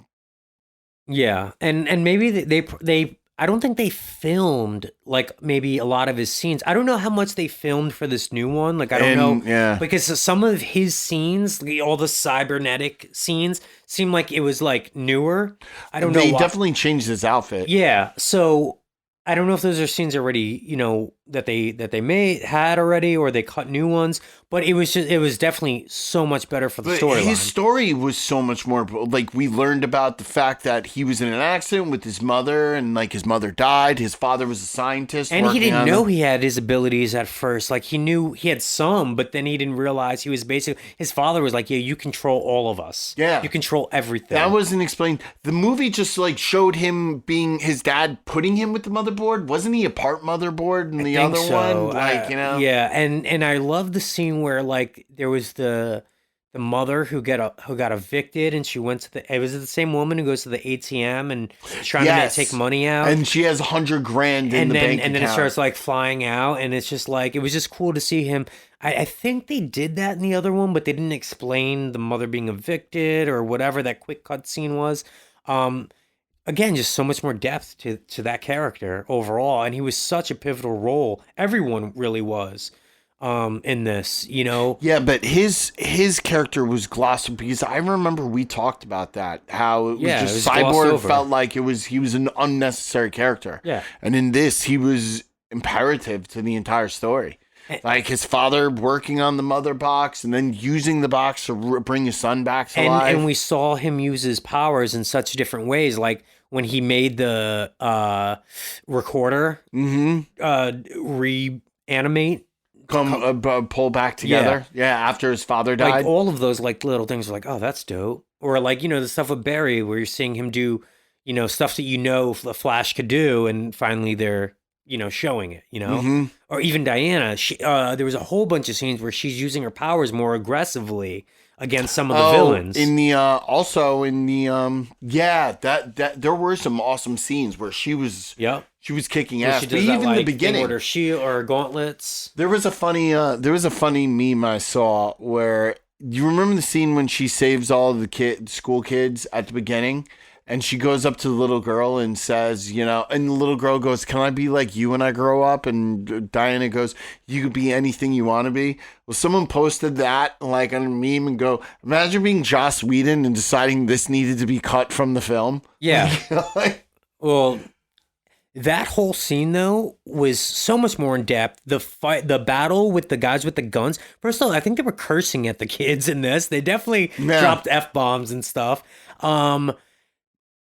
Yeah, and maybe they I don't think they filmed like maybe a lot of his scenes. I don't know how much they filmed for this new one. Like I don't know, because some of his scenes, all the cybernetic scenes, seem like it was like newer. I don't know. They definitely changed his outfit. Yeah, so. I don't know if those are scenes already, that they had already, or they cut new ones. But it was definitely so much better for the storyline. His story was so much more like we learned about the fact that he was in an accident with his mother, and like his mother died. His father was a scientist, and he didn't know he had his abilities at first. Like he knew he had some, but then he didn't realize he was basically his father was like, "Yeah, you control all of us. Yeah, you control everything." That wasn't explained. The movie just like showed him being his dad, putting him with the motherboard. Wasn't he a part motherboard in the other one? Like yeah, and I love the scene where like there was the mother who got evicted, and she went to it was the same woman who goes to the ATM and trying to take money out, and she has $100,000 in the bank and then it starts like flying out, and it's just like it was just cool to see him. I think they did that in the other one, but they didn't explain the mother being evicted or whatever that quick cut scene was. Again, just so much more depth to that character overall, and he was such a pivotal role. Everyone really was in this, Yeah, but his character was glossed because I remember we talked about that, how it was just Cyborg felt like he was an unnecessary character. Yeah. And in this, he was imperative to the entire story. And- Like his father working on the mother box and then using the box to bring his son back to life. And we saw him use his powers in such different ways, like when he made the recorder reanimate. Pull back together. Yeah, after his father died. Like all of those like little things are like, oh, that's dope. Or like, the stuff with Barry where you're seeing him do, stuff that the Flash could do, and finally they're, showing it, Or even Diana, there was a whole bunch of scenes where she's using her powers more aggressively against some of the villains. In the that there were some awesome scenes where she was kicking ass. But even the beginning, or shield or gauntlets. There was a funny meme I saw where, you remember the scene when she saves all of the school kids at the beginning, and she goes up to the little girl and says, and the little girl goes, "Can I be like you when I grow up?" And Diana goes, "You could be anything you want to be." Well, someone posted that like on a meme and go, imagine being Joss Whedon and deciding this needed to be cut from the film. Yeah. Well, that whole scene though was so much more in depth. The battle with the guys with the guns. First of all, I think they were cursing at the kids in this. They definitely dropped F-bombs and stuff.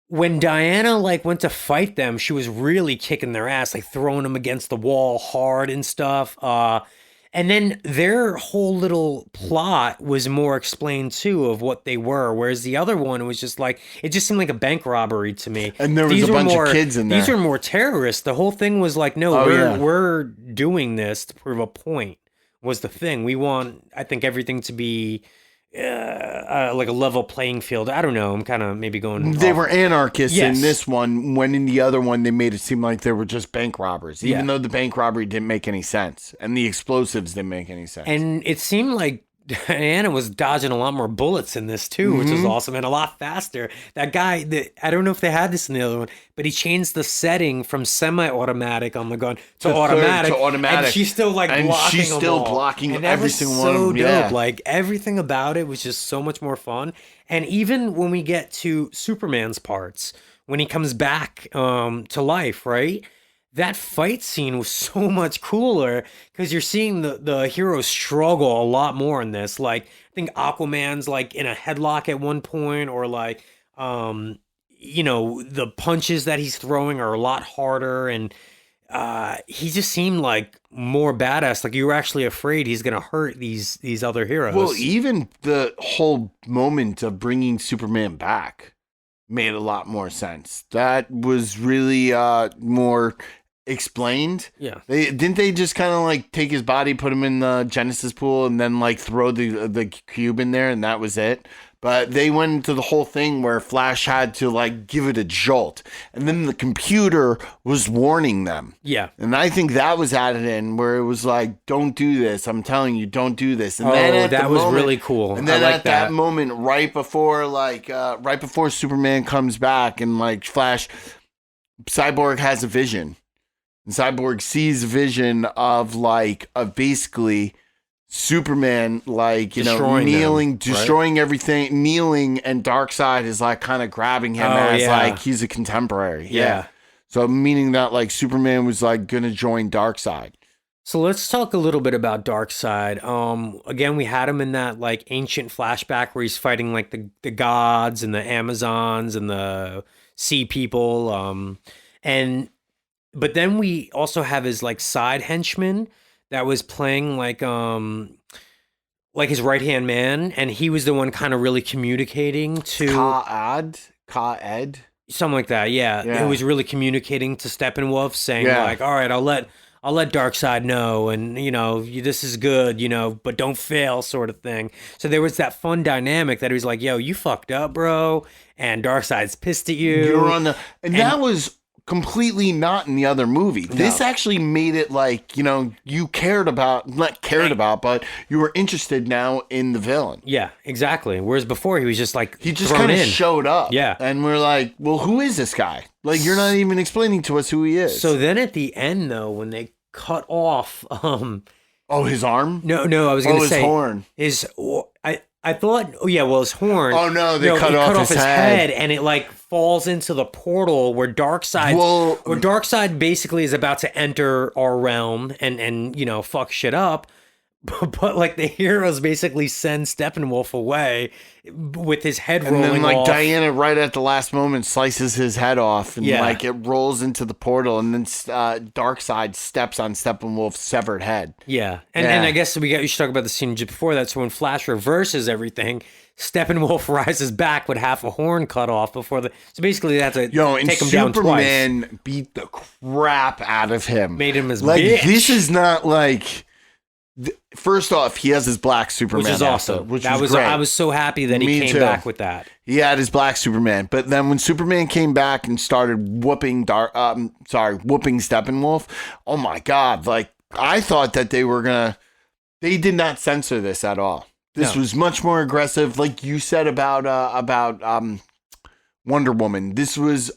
When Diana went to fight them, she was really kicking their ass, throwing them against the wall hard and stuff. And then their whole little plot was more explained too of what they were, whereas the other one was just it just seemed like a bank robbery to me. And there was a bunch of kids in there. These are more terrorists. The whole thing was we're doing this to prove a point. Was the thing. We want, I think, everything to be like a level playing field. I don't know. I'm kind of maybe going. They were anarchists in this one, when in the other one they made it seem like they were just bank robbers, even though the bank robbery didn't make any sense and the explosives didn't make any sense. And it seemed like Diana was dodging a lot more bullets in this too, which was awesome, and a lot faster. That guy, I don't know if they had this in the other one, but he changed the setting from semi-automatic on the gun to automatic. And she's still blocking and every single one. So dope. Like everything about it was just so much more fun. And even when we get to Superman's parts, when he comes back to life, right? That fight scene was so much cooler because you're seeing the heroes struggle a lot more in this. Like, I think Aquaman's in a headlock at one point, or the punches that he's throwing are a lot harder, and he just seemed more badass. Like you were actually afraid he's gonna hurt these other heroes. Well, even the whole moment of bringing Superman back made a lot more sense. That was really more explained. Yeah. They just kind of take his body, put him in the Genesis pool, and then throw the cube in there, and that was it. But they went into the whole thing where Flash had to give it a jolt, and then the computer was warning them. Yeah. And I think that was added in where it was don't do this. I'm telling you, don't do this. And then that was really cool. And then at that moment, right before Superman comes back and Flash, Cyborg has a vision. And Cyborg sees a vision of basically Superman, destroying everything, kneeling, and Darkseid is kind of grabbing him he's a contemporary. Yeah. So meaning that Superman was going to join Darkseid. So let's talk a little bit about Darkseid. Again, we had him in that ancient flashback where he's fighting the gods and the Amazons and the sea people. But then we also have his side henchman that was playing his right-hand man, and he was the one kind of really communicating to Ka-Ed? Something like that, yeah. Who was really communicating to Steppenwolf, saying all right, I'll let Darkseid know, and this is good, but don't fail, sort of thing. So there was that fun dynamic that he was like, yo, you fucked up, bro, and Darkseid's pissed at you. You're on and that was completely not in the other movie. No. This actually made it you but you were interested now in the villain. Yeah, exactly. Whereas before he was just he just kind of showed up. Yeah. And we're well, who is this guy? You're not even explaining to us who he is. So then at the end though, when they cut off Oh, his arm? No, I was going to his say horn. I thought, oh yeah, well, his horn. Oh no, they cut off his head, and it like falls into the portal where Darkseid basically is about to enter our realm and fuck shit up. But like the heroes basically send Steppenwolf away with his head rolling off. And then like Diana right at the last moment slices his head off and like it rolls into the portal and then Darkseid steps on Steppenwolf's severed head. Yeah. And I guess you should talk about the scene just before that. So when Flash reverses everything, Steppenwolf rises back with half a horn cut off before so basically they have to take him down twice. Superman beat the crap out of him. Made him his like bitch. This is not like... First off, he has his black Superman, which is awesome. Which was great. I was so happy that he came back with that. He had his black Superman, but then when Superman came back and started whooping Steppenwolf, oh my god! Like I thought that they did not censor this at all. This was much more aggressive, like you said about Wonder Woman. This was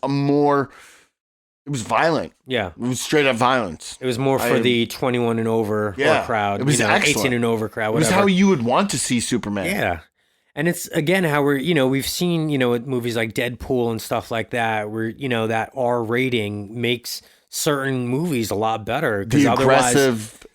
It was violent. Yeah. It was straight up violence. It was more for the 21 and over crowd. It was excellent. 18 and over crowd, whatever. It was how you would want to see Superman. Yeah. And it's, again, how we've seen, with movies like Deadpool and stuff like that, where, that R rating makes certain movies a lot better. Because otherwise,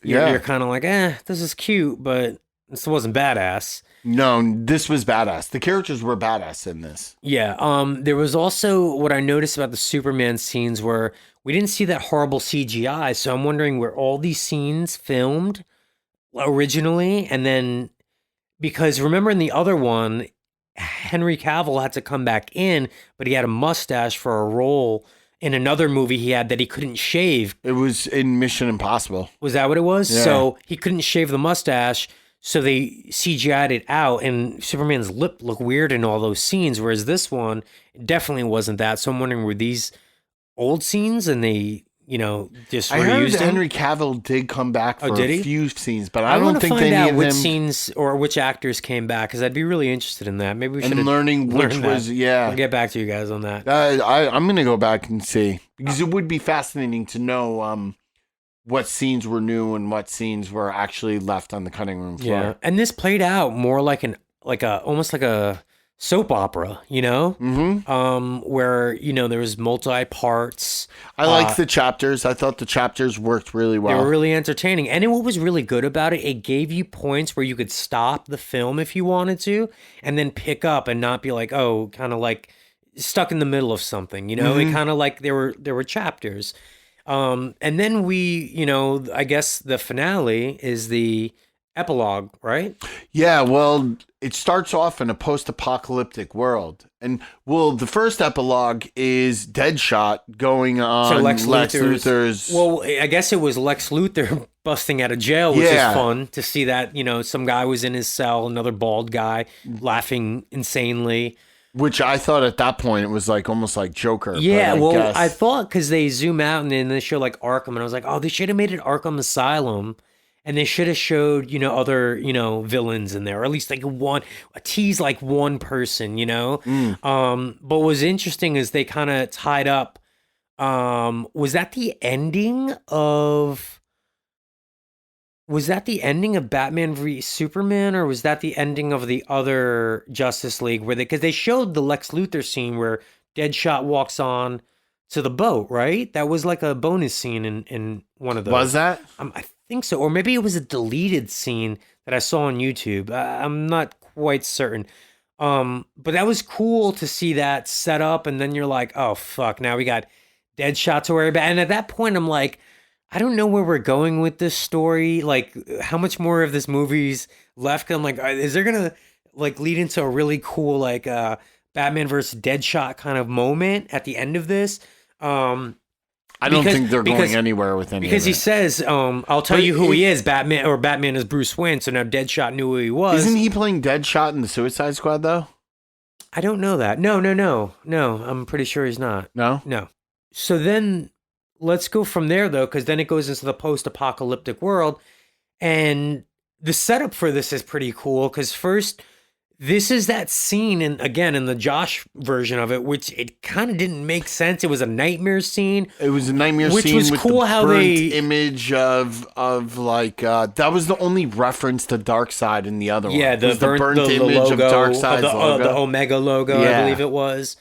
you're kind of like, this is cute, but this wasn't badass. No, this was badass. The characters were badass in this. Yeah. There was also what I noticed about the Superman scenes where we didn't see that horrible CGI. So I'm wondering where all these scenes filmed originally. And then, because remember in the other one, Henry Cavill had to come back in, but he had a mustache for a role in another movie he had that he couldn't shave. It was in Mission Impossible. Was that what it was? Yeah. So he couldn't shave the mustache. So they CGI'd it out, and Superman's lip looked weird in all those scenes, whereas this one definitely wasn't that. So I'm wondering, were these old scenes and they, just reused I heard them? Henry Cavill did come back for a few scenes, but I don't think they need which him. scenes or which actors came back, because I'd be really interested in that. Maybe we should learning which was I'll get back to you guys on that. I'm gonna go back and see, because it would be fascinating to know what scenes were new and what scenes were actually left on the cutting room floor. Yeah, and this played out more like almost like a soap opera, Mm-hmm. where there was multi parts. I liked the chapters. I thought the chapters worked really well. They were really entertaining, and what was really good about it gave you points where you could stop the film if you wanted to, and then pick up and not be like, oh, kind of like stuck in the middle of something. Mm-hmm. It kind of like there were chapters. And then I guess the finale is the epilogue, right? Yeah, well, it starts off in a post-apocalyptic world. And, the first epilogue is Deadshot going on Lex Luthor's... Well, I guess it was Lex Luthor busting out of jail, which is fun to see that, some guy was in his cell, another bald guy laughing insanely. Which I thought at that point it was like almost like Joker. Yeah, I thought because they zoom out and then they show like Arkham, and I was like, oh, they should have made it Arkham Asylum, and they should have showed other villains in there, or at least like tease like one person, But what was interesting is they kind of tied up. Was that the ending of? Was that the ending of Batman v Superman, or was that the ending of the other Justice League because they showed the Lex Luthor scene where Deadshot walks on to the boat, right? That was like a bonus scene in one of those. Was that? I think so. Or maybe it was a deleted scene that I saw on YouTube. I'm not quite certain. But that was cool to see that set up, and then you're like, oh fuck, now we got Deadshot to worry about. And at that point I'm like, I don't know where we're going with this story. Like, how much more of this movie's left? I'm like, is there gonna like lead into a really cool like Batman versus Deadshot kind of moment at the end of this? I don't think they're going anywhere with any. Because he says, "I'll tell you who he is, Batman," or Batman is Bruce Wayne. So now Deadshot knew who he was. Isn't he playing Deadshot in the Suicide Squad though? I don't know that. No. I'm pretty sure he's not. No. So then. Let's go from there, though, because then it goes into the post-apocalyptic world. And the setup for this is pretty cool, because first, This is that scene, and again in the Josh version of it, which it kind of didn't make sense. It was a nightmare scene. It was a nightmare Which scene was with cool the how burnt they- image of like that was the only reference to Darkseid in the other one. Yeah, It was the burnt burnt the image logo of Darkseid's the logo. Omega logo, I Yeah. believe it was.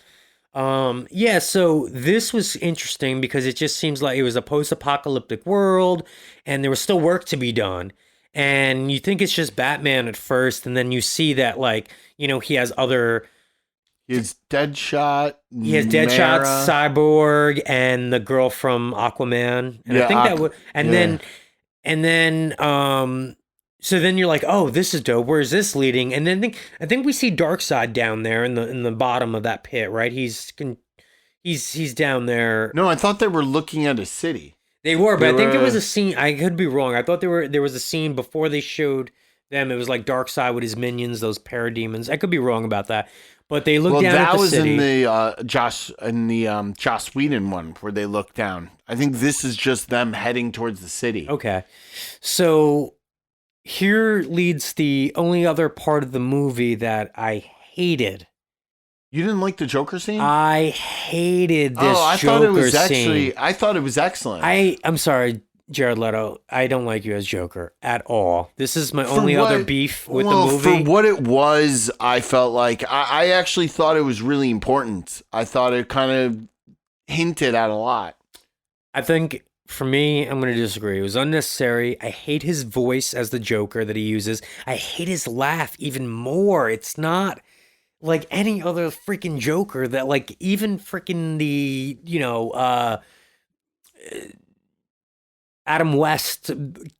Yeah, so this was interesting because it just seems like it was a post-apocalyptic world and there was still work to be done. And you think it's just Batman at first, and then you see that, like, he has other. His Deadshot. He has Deadshot, Mara. Cyborg, and the girl from Aquaman. And I Yeah, think that would. And yeah. then, so then you're like, oh, this is dope. Where is this leading? And then I think we see Darkseid down there in the bottom of that pit, right? He's down there. No, I thought they were looking at a city. They were, but I think there were- was a scene. I could be wrong. I thought there was a scene before they showed them. It was like Darkseid with his minions, those parademons. I could be wrong about that. But they look Well, down at that the was city. in the Joss Whedon one where they look down. I think this is just them heading towards the city. Okay. So here leads the only other part of the movie that I hated. You didn't like the Joker scene? I hated this I Joker thought it was scene. actually. I thought it was excellent. I'm sorry, Jared Leto. I don't like you as Joker at all. This is my only what- other beef with well, the movie. For what it was, I felt like I actually thought it was really important. I thought it kind of hinted at a lot. I think for me, I'm going to disagree. It was unnecessary. I hate his voice as the Joker that he uses. I hate his laugh even more. It's not like any other freaking Joker that, like, even freaking the, Adam West,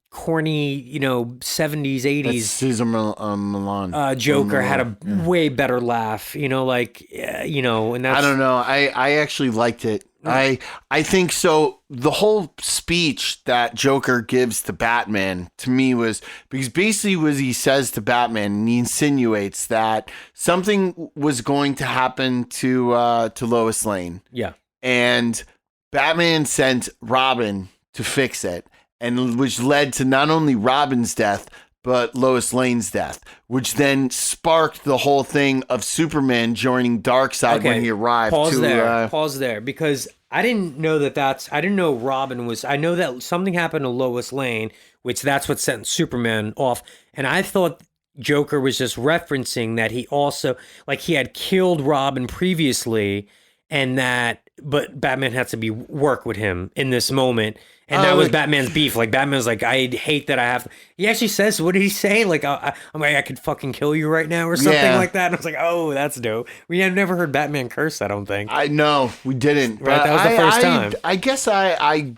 corny, 70s, 80s That's Cesar Milan. Joker had a Yeah. way better laugh, and that's. I don't know. I actually liked it. I think so. The whole speech that Joker gives to Batman to me was because basically what he says to Batman, and he insinuates that something was going to happen to Lois Lane, Yeah. and Batman sent Robin to fix it, and which led to not only Robin's death but Lois Lane's death, which then sparked the whole thing of Superman joining Darkseid when he arrived. Pause there, because I didn't know I didn't know Robin was. I know that something happened to Lois Lane, which that's what sent Superman off, and I thought Joker was just referencing that he also, like, he had killed Robin previously, and but Batman had to work with him in this moment. And that was Batman's beef. Like, Batman's like, I hate that I have. He actually says, what did he say? Like, I'm like, I could fucking kill you right now or something like that. And I was like, oh, that's dope. We had never heard Batman curse, I don't think. I know we didn't. Right, but that was the first time. I guess I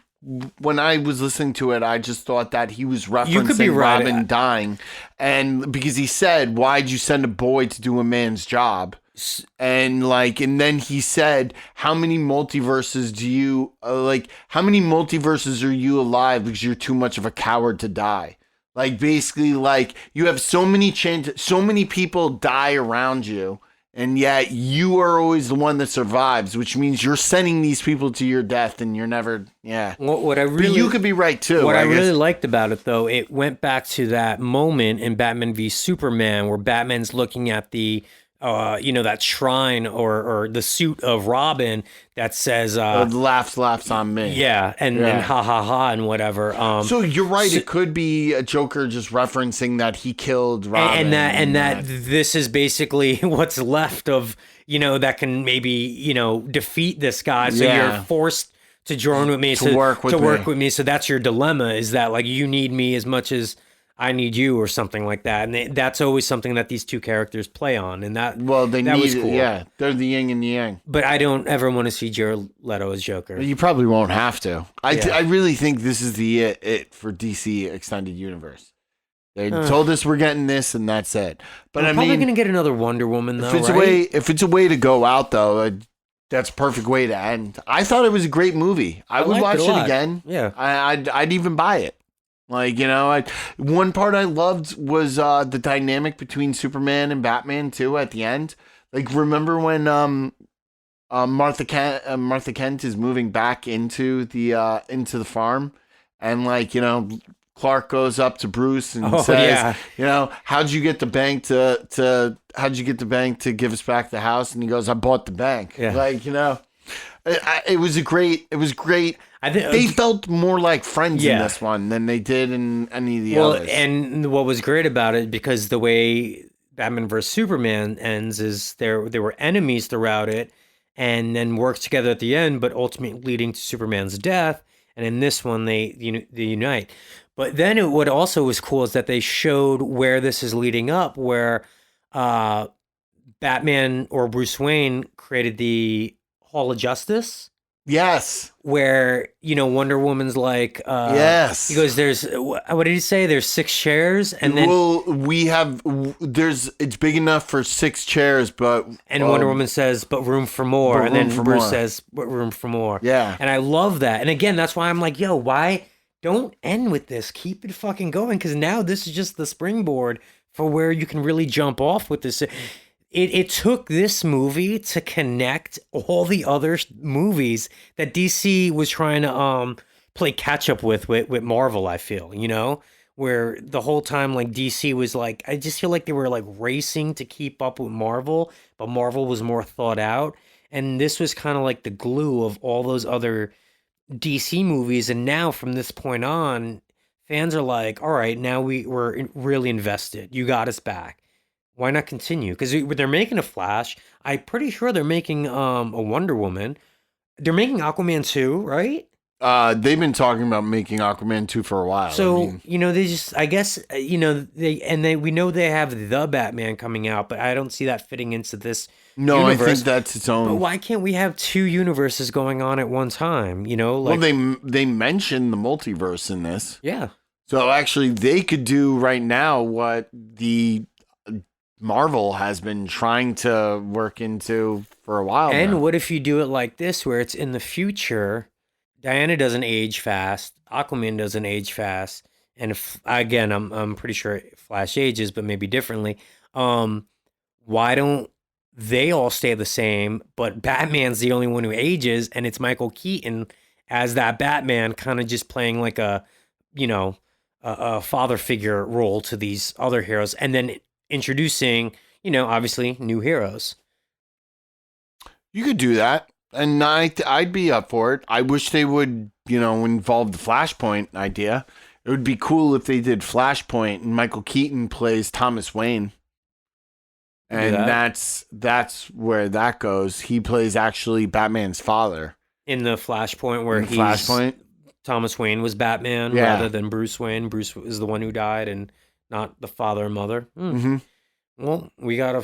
when I was listening to it, I just thought that he was You could be referencing right. Robin dying, and because he said, "Why'd you send a boy to do a man's job?" And then he said, how many multiverses do you how many multiverses are you alive because you're too much of a coward to die? Like, basically, like, you have so many so many people die around you, and yet you are always the one that survives, which means you're sending these people to your death, and you're never, What I But really, you could be right too. What I guess. really liked about it, though, it went back to that moment in Batman v Superman where Batman's looking at the that shrine or the suit of Robin that says laughs on me. and ha ha ha and whatever. So you're right. It could be a Joker just referencing that he killed Robin, and that this is basically what's left of that can maybe defeat this guy. So you're forced to join with me to work with me. So that's your dilemma, is that, like, you need me as much as I need you, or something like that. And that's always something that these two characters play on. And that was cool. Yeah, they're the yin and the yang. But I don't ever want to see Jared Leto as Joker. You probably won't have to. I really think this is the it for DC Extended Universe. They told us we're getting this, and that's it. But We're probably going to get another Wonder Woman, though, if it's a way to go out, though, that's a perfect way to end. I thought it was a great movie. I would watch it again. Yeah. I'd even buy it. Like, one part I loved was the dynamic between Superman and Batman too at the end. Like, remember when Martha Kent is moving back into the farm, and Clark goes up to Bruce and Oh, says, yeah. you know, how'd you get the bank to give us back the house? And he goes, I bought the bank. Yeah. Like, you know, it was great. I think They felt more like friends in Yeah. this one than they did in any of the well, others. and what was great about it, because the way Batman vs Superman ends is there were enemies throughout it, and then worked together at the end, but ultimately leading to Superman's death. And in this one, they unite. But then what also was cool is that they showed where this is leading up, where uh, Batman or Bruce Wayne created the Hall of Justice, Yes. where Wonder Woman's like, Yes. he goes, there's what did he say? There's 6 chairs, and then it's big enough for 6 chairs, but Wonder Woman says, but room for more, but and then room for Bruce more. says, but room for more. Yeah. And I love that. And again, that's why I'm like, yo, why don't end with this? Keep it fucking going, because now this is just the springboard for where you can really jump off with this. It took this movie to connect all the other movies that DC was trying to play catch up with Marvel, I feel, where the whole time like DC was like, I just feel like they were like racing to keep up with Marvel, but Marvel was more thought out. And this was kind of like the glue of all those other DC movies. And now from this point on, fans are like, all right, now we're really invested. You got us back. Why not continue? Because they're making a Flash. I'm pretty sure they're making a Wonder Woman. They're making Aquaman 2, right? They've been talking about making Aquaman 2 for a while. So, they just, I guess, we know they have the Batman coming out, but I don't see that fitting into this universe. I think that's its own. But why can't we have 2 universes going on at one time? Well, they mentioned the multiverse in this. Yeah. So actually, they could do right now what the Marvel has been trying to work into for a while. And now. what if you do it like this, where it's in the future? Diana doesn't age fast. Aquaman doesn't age fast. And again, I'm pretty sure Flash ages, but maybe differently. Why don't they all stay the same? But Batman's the only one who ages, and it's Michael Keaton as that Batman, kind of just playing like a father figure role to these other heroes, and then introducing, obviously new heroes. You could do that, and I'd be up for it. I wish they would, involve the Flashpoint idea. It would be cool if they did Flashpoint and Michael Keaton plays Thomas Wayne. And that's where that goes. He plays actually Batman's father. In the Flashpoint where Flashpoint, Thomas Wayne was Batman rather than Bruce Wayne. Bruce is the one who died and not the father and mother. Mm-hmm. Well, we got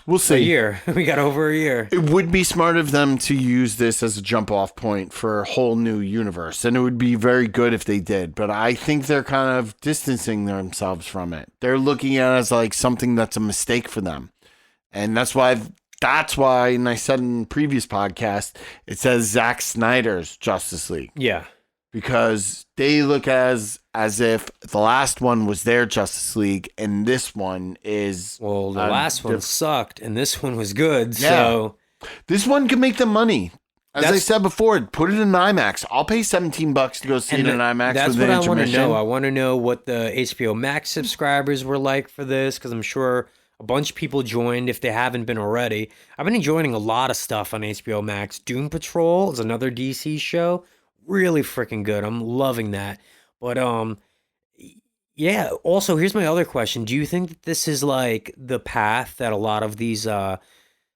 we'll see. A year. We got over a year. It would be smart of them to use this as a jump off point for a whole new universe. And it would be very good if they did. But I think they're kind of distancing themselves from it. They're looking at it as like something that's a mistake for them. And that's why, and I said in the previous podcast, it says Zack Snyder's Justice League. Yeah. Because they look as if the last one was their Justice League, and this one is... Well, the last one sucked, and this one was good, yeah. So... This one can make them money. As I said before, put it in IMAX. I'll pay $17 to go see it in IMAX. That's what I want to know. I want to know what the HBO Max subscribers were like for this, because I'm sure a bunch of people joined if they haven't been already. I've been enjoying a lot of stuff on HBO Max. Doom Patrol is another DC show. Really freaking good. I'm loving that. But yeah, also here's my other question. Do you think that this is like the path that a lot of these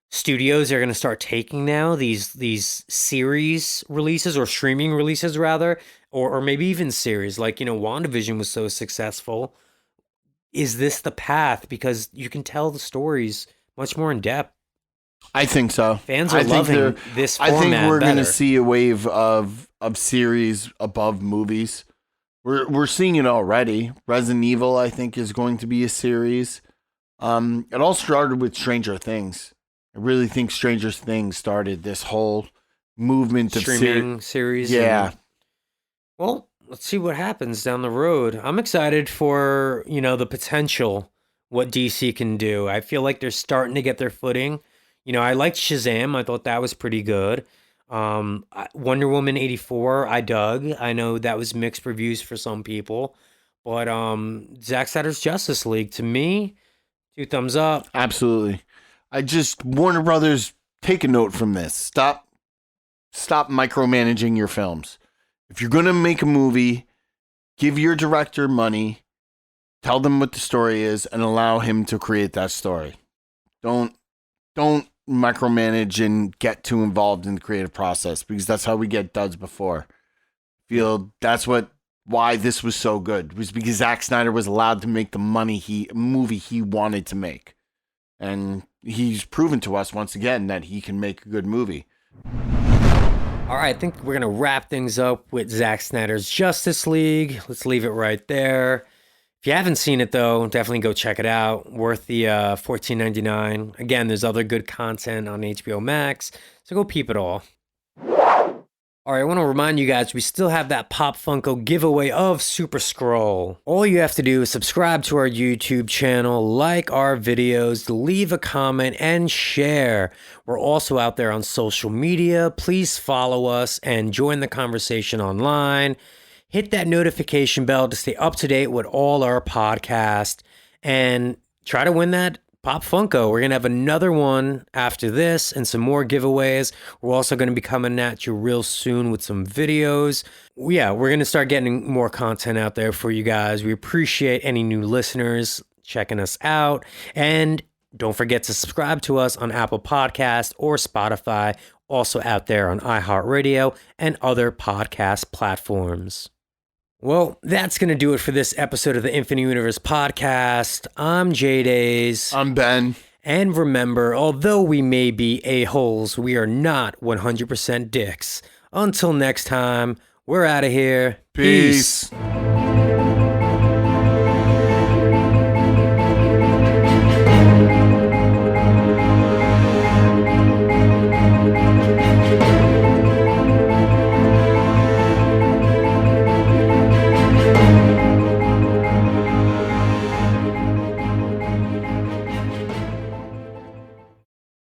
studios are going to start taking now, these series releases or streaming releases rather, or maybe even series like, WandaVision was so successful. Is this the path? Because you can tell the stories much more in depth. I think so. Fans are loving this format. I think we're going to see a wave of series above movies. We're seeing it already. Resident Evil, I think, is going to be a series. It all started with Stranger Things. I really think Stranger Things started this whole movement of streaming series. Yeah. Well, let's see what happens down the road. I'm excited for, the potential, what DC can do. I feel like they're starting to get their footing. I liked Shazam. I thought that was pretty good. Wonder Woman 84, I dug. I know that was mixed reviews for some people. But Zack Snyder's Justice League, to me, 2 thumbs up. Absolutely. Warner Brothers, take a note from this. Stop micromanaging your films. If you're going to make a movie, give your director money, tell them what the story is, and allow him to create that story. Don't micromanage and get too involved in the creative process, because that's how we get duds before. That's why this was so good, was because Zack Snyder was allowed to make the movie he wanted to make. And he's proven to us once again that he can make a good movie. All right, I think we're going to wrap things up with Zack Snyder's Justice League. Let's leave it right there. If you haven't seen it, though, definitely go check it out. Worth the $14.99. Again, there's other good content on HBO Max, so go peep it all. All right, I want to remind you guys, we still have that Pop Funko giveaway of Super Scroll. All you have to do is subscribe to our YouTube channel, like our videos, leave a comment, and share. We're also out there on social media. Please follow us and join the conversation online. Hit that notification bell to stay up to date with all our podcasts and try to win that Pop Funko. We're going to have another one after this and some more giveaways. We're also going to be coming at you real soon with some videos. Yeah, we're going to start getting more content out there for you guys. We appreciate any new listeners checking us out. And don't forget to subscribe to us on Apple Podcasts or Spotify, also out there on iHeartRadio and other podcast platforms. Well, that's going to do it for this episode of the Infinite Universe podcast. I'm J-Days. I'm Ben. And remember, although we may be a-holes, we are not 100% dicks. Until next time, we're out of here. Peace.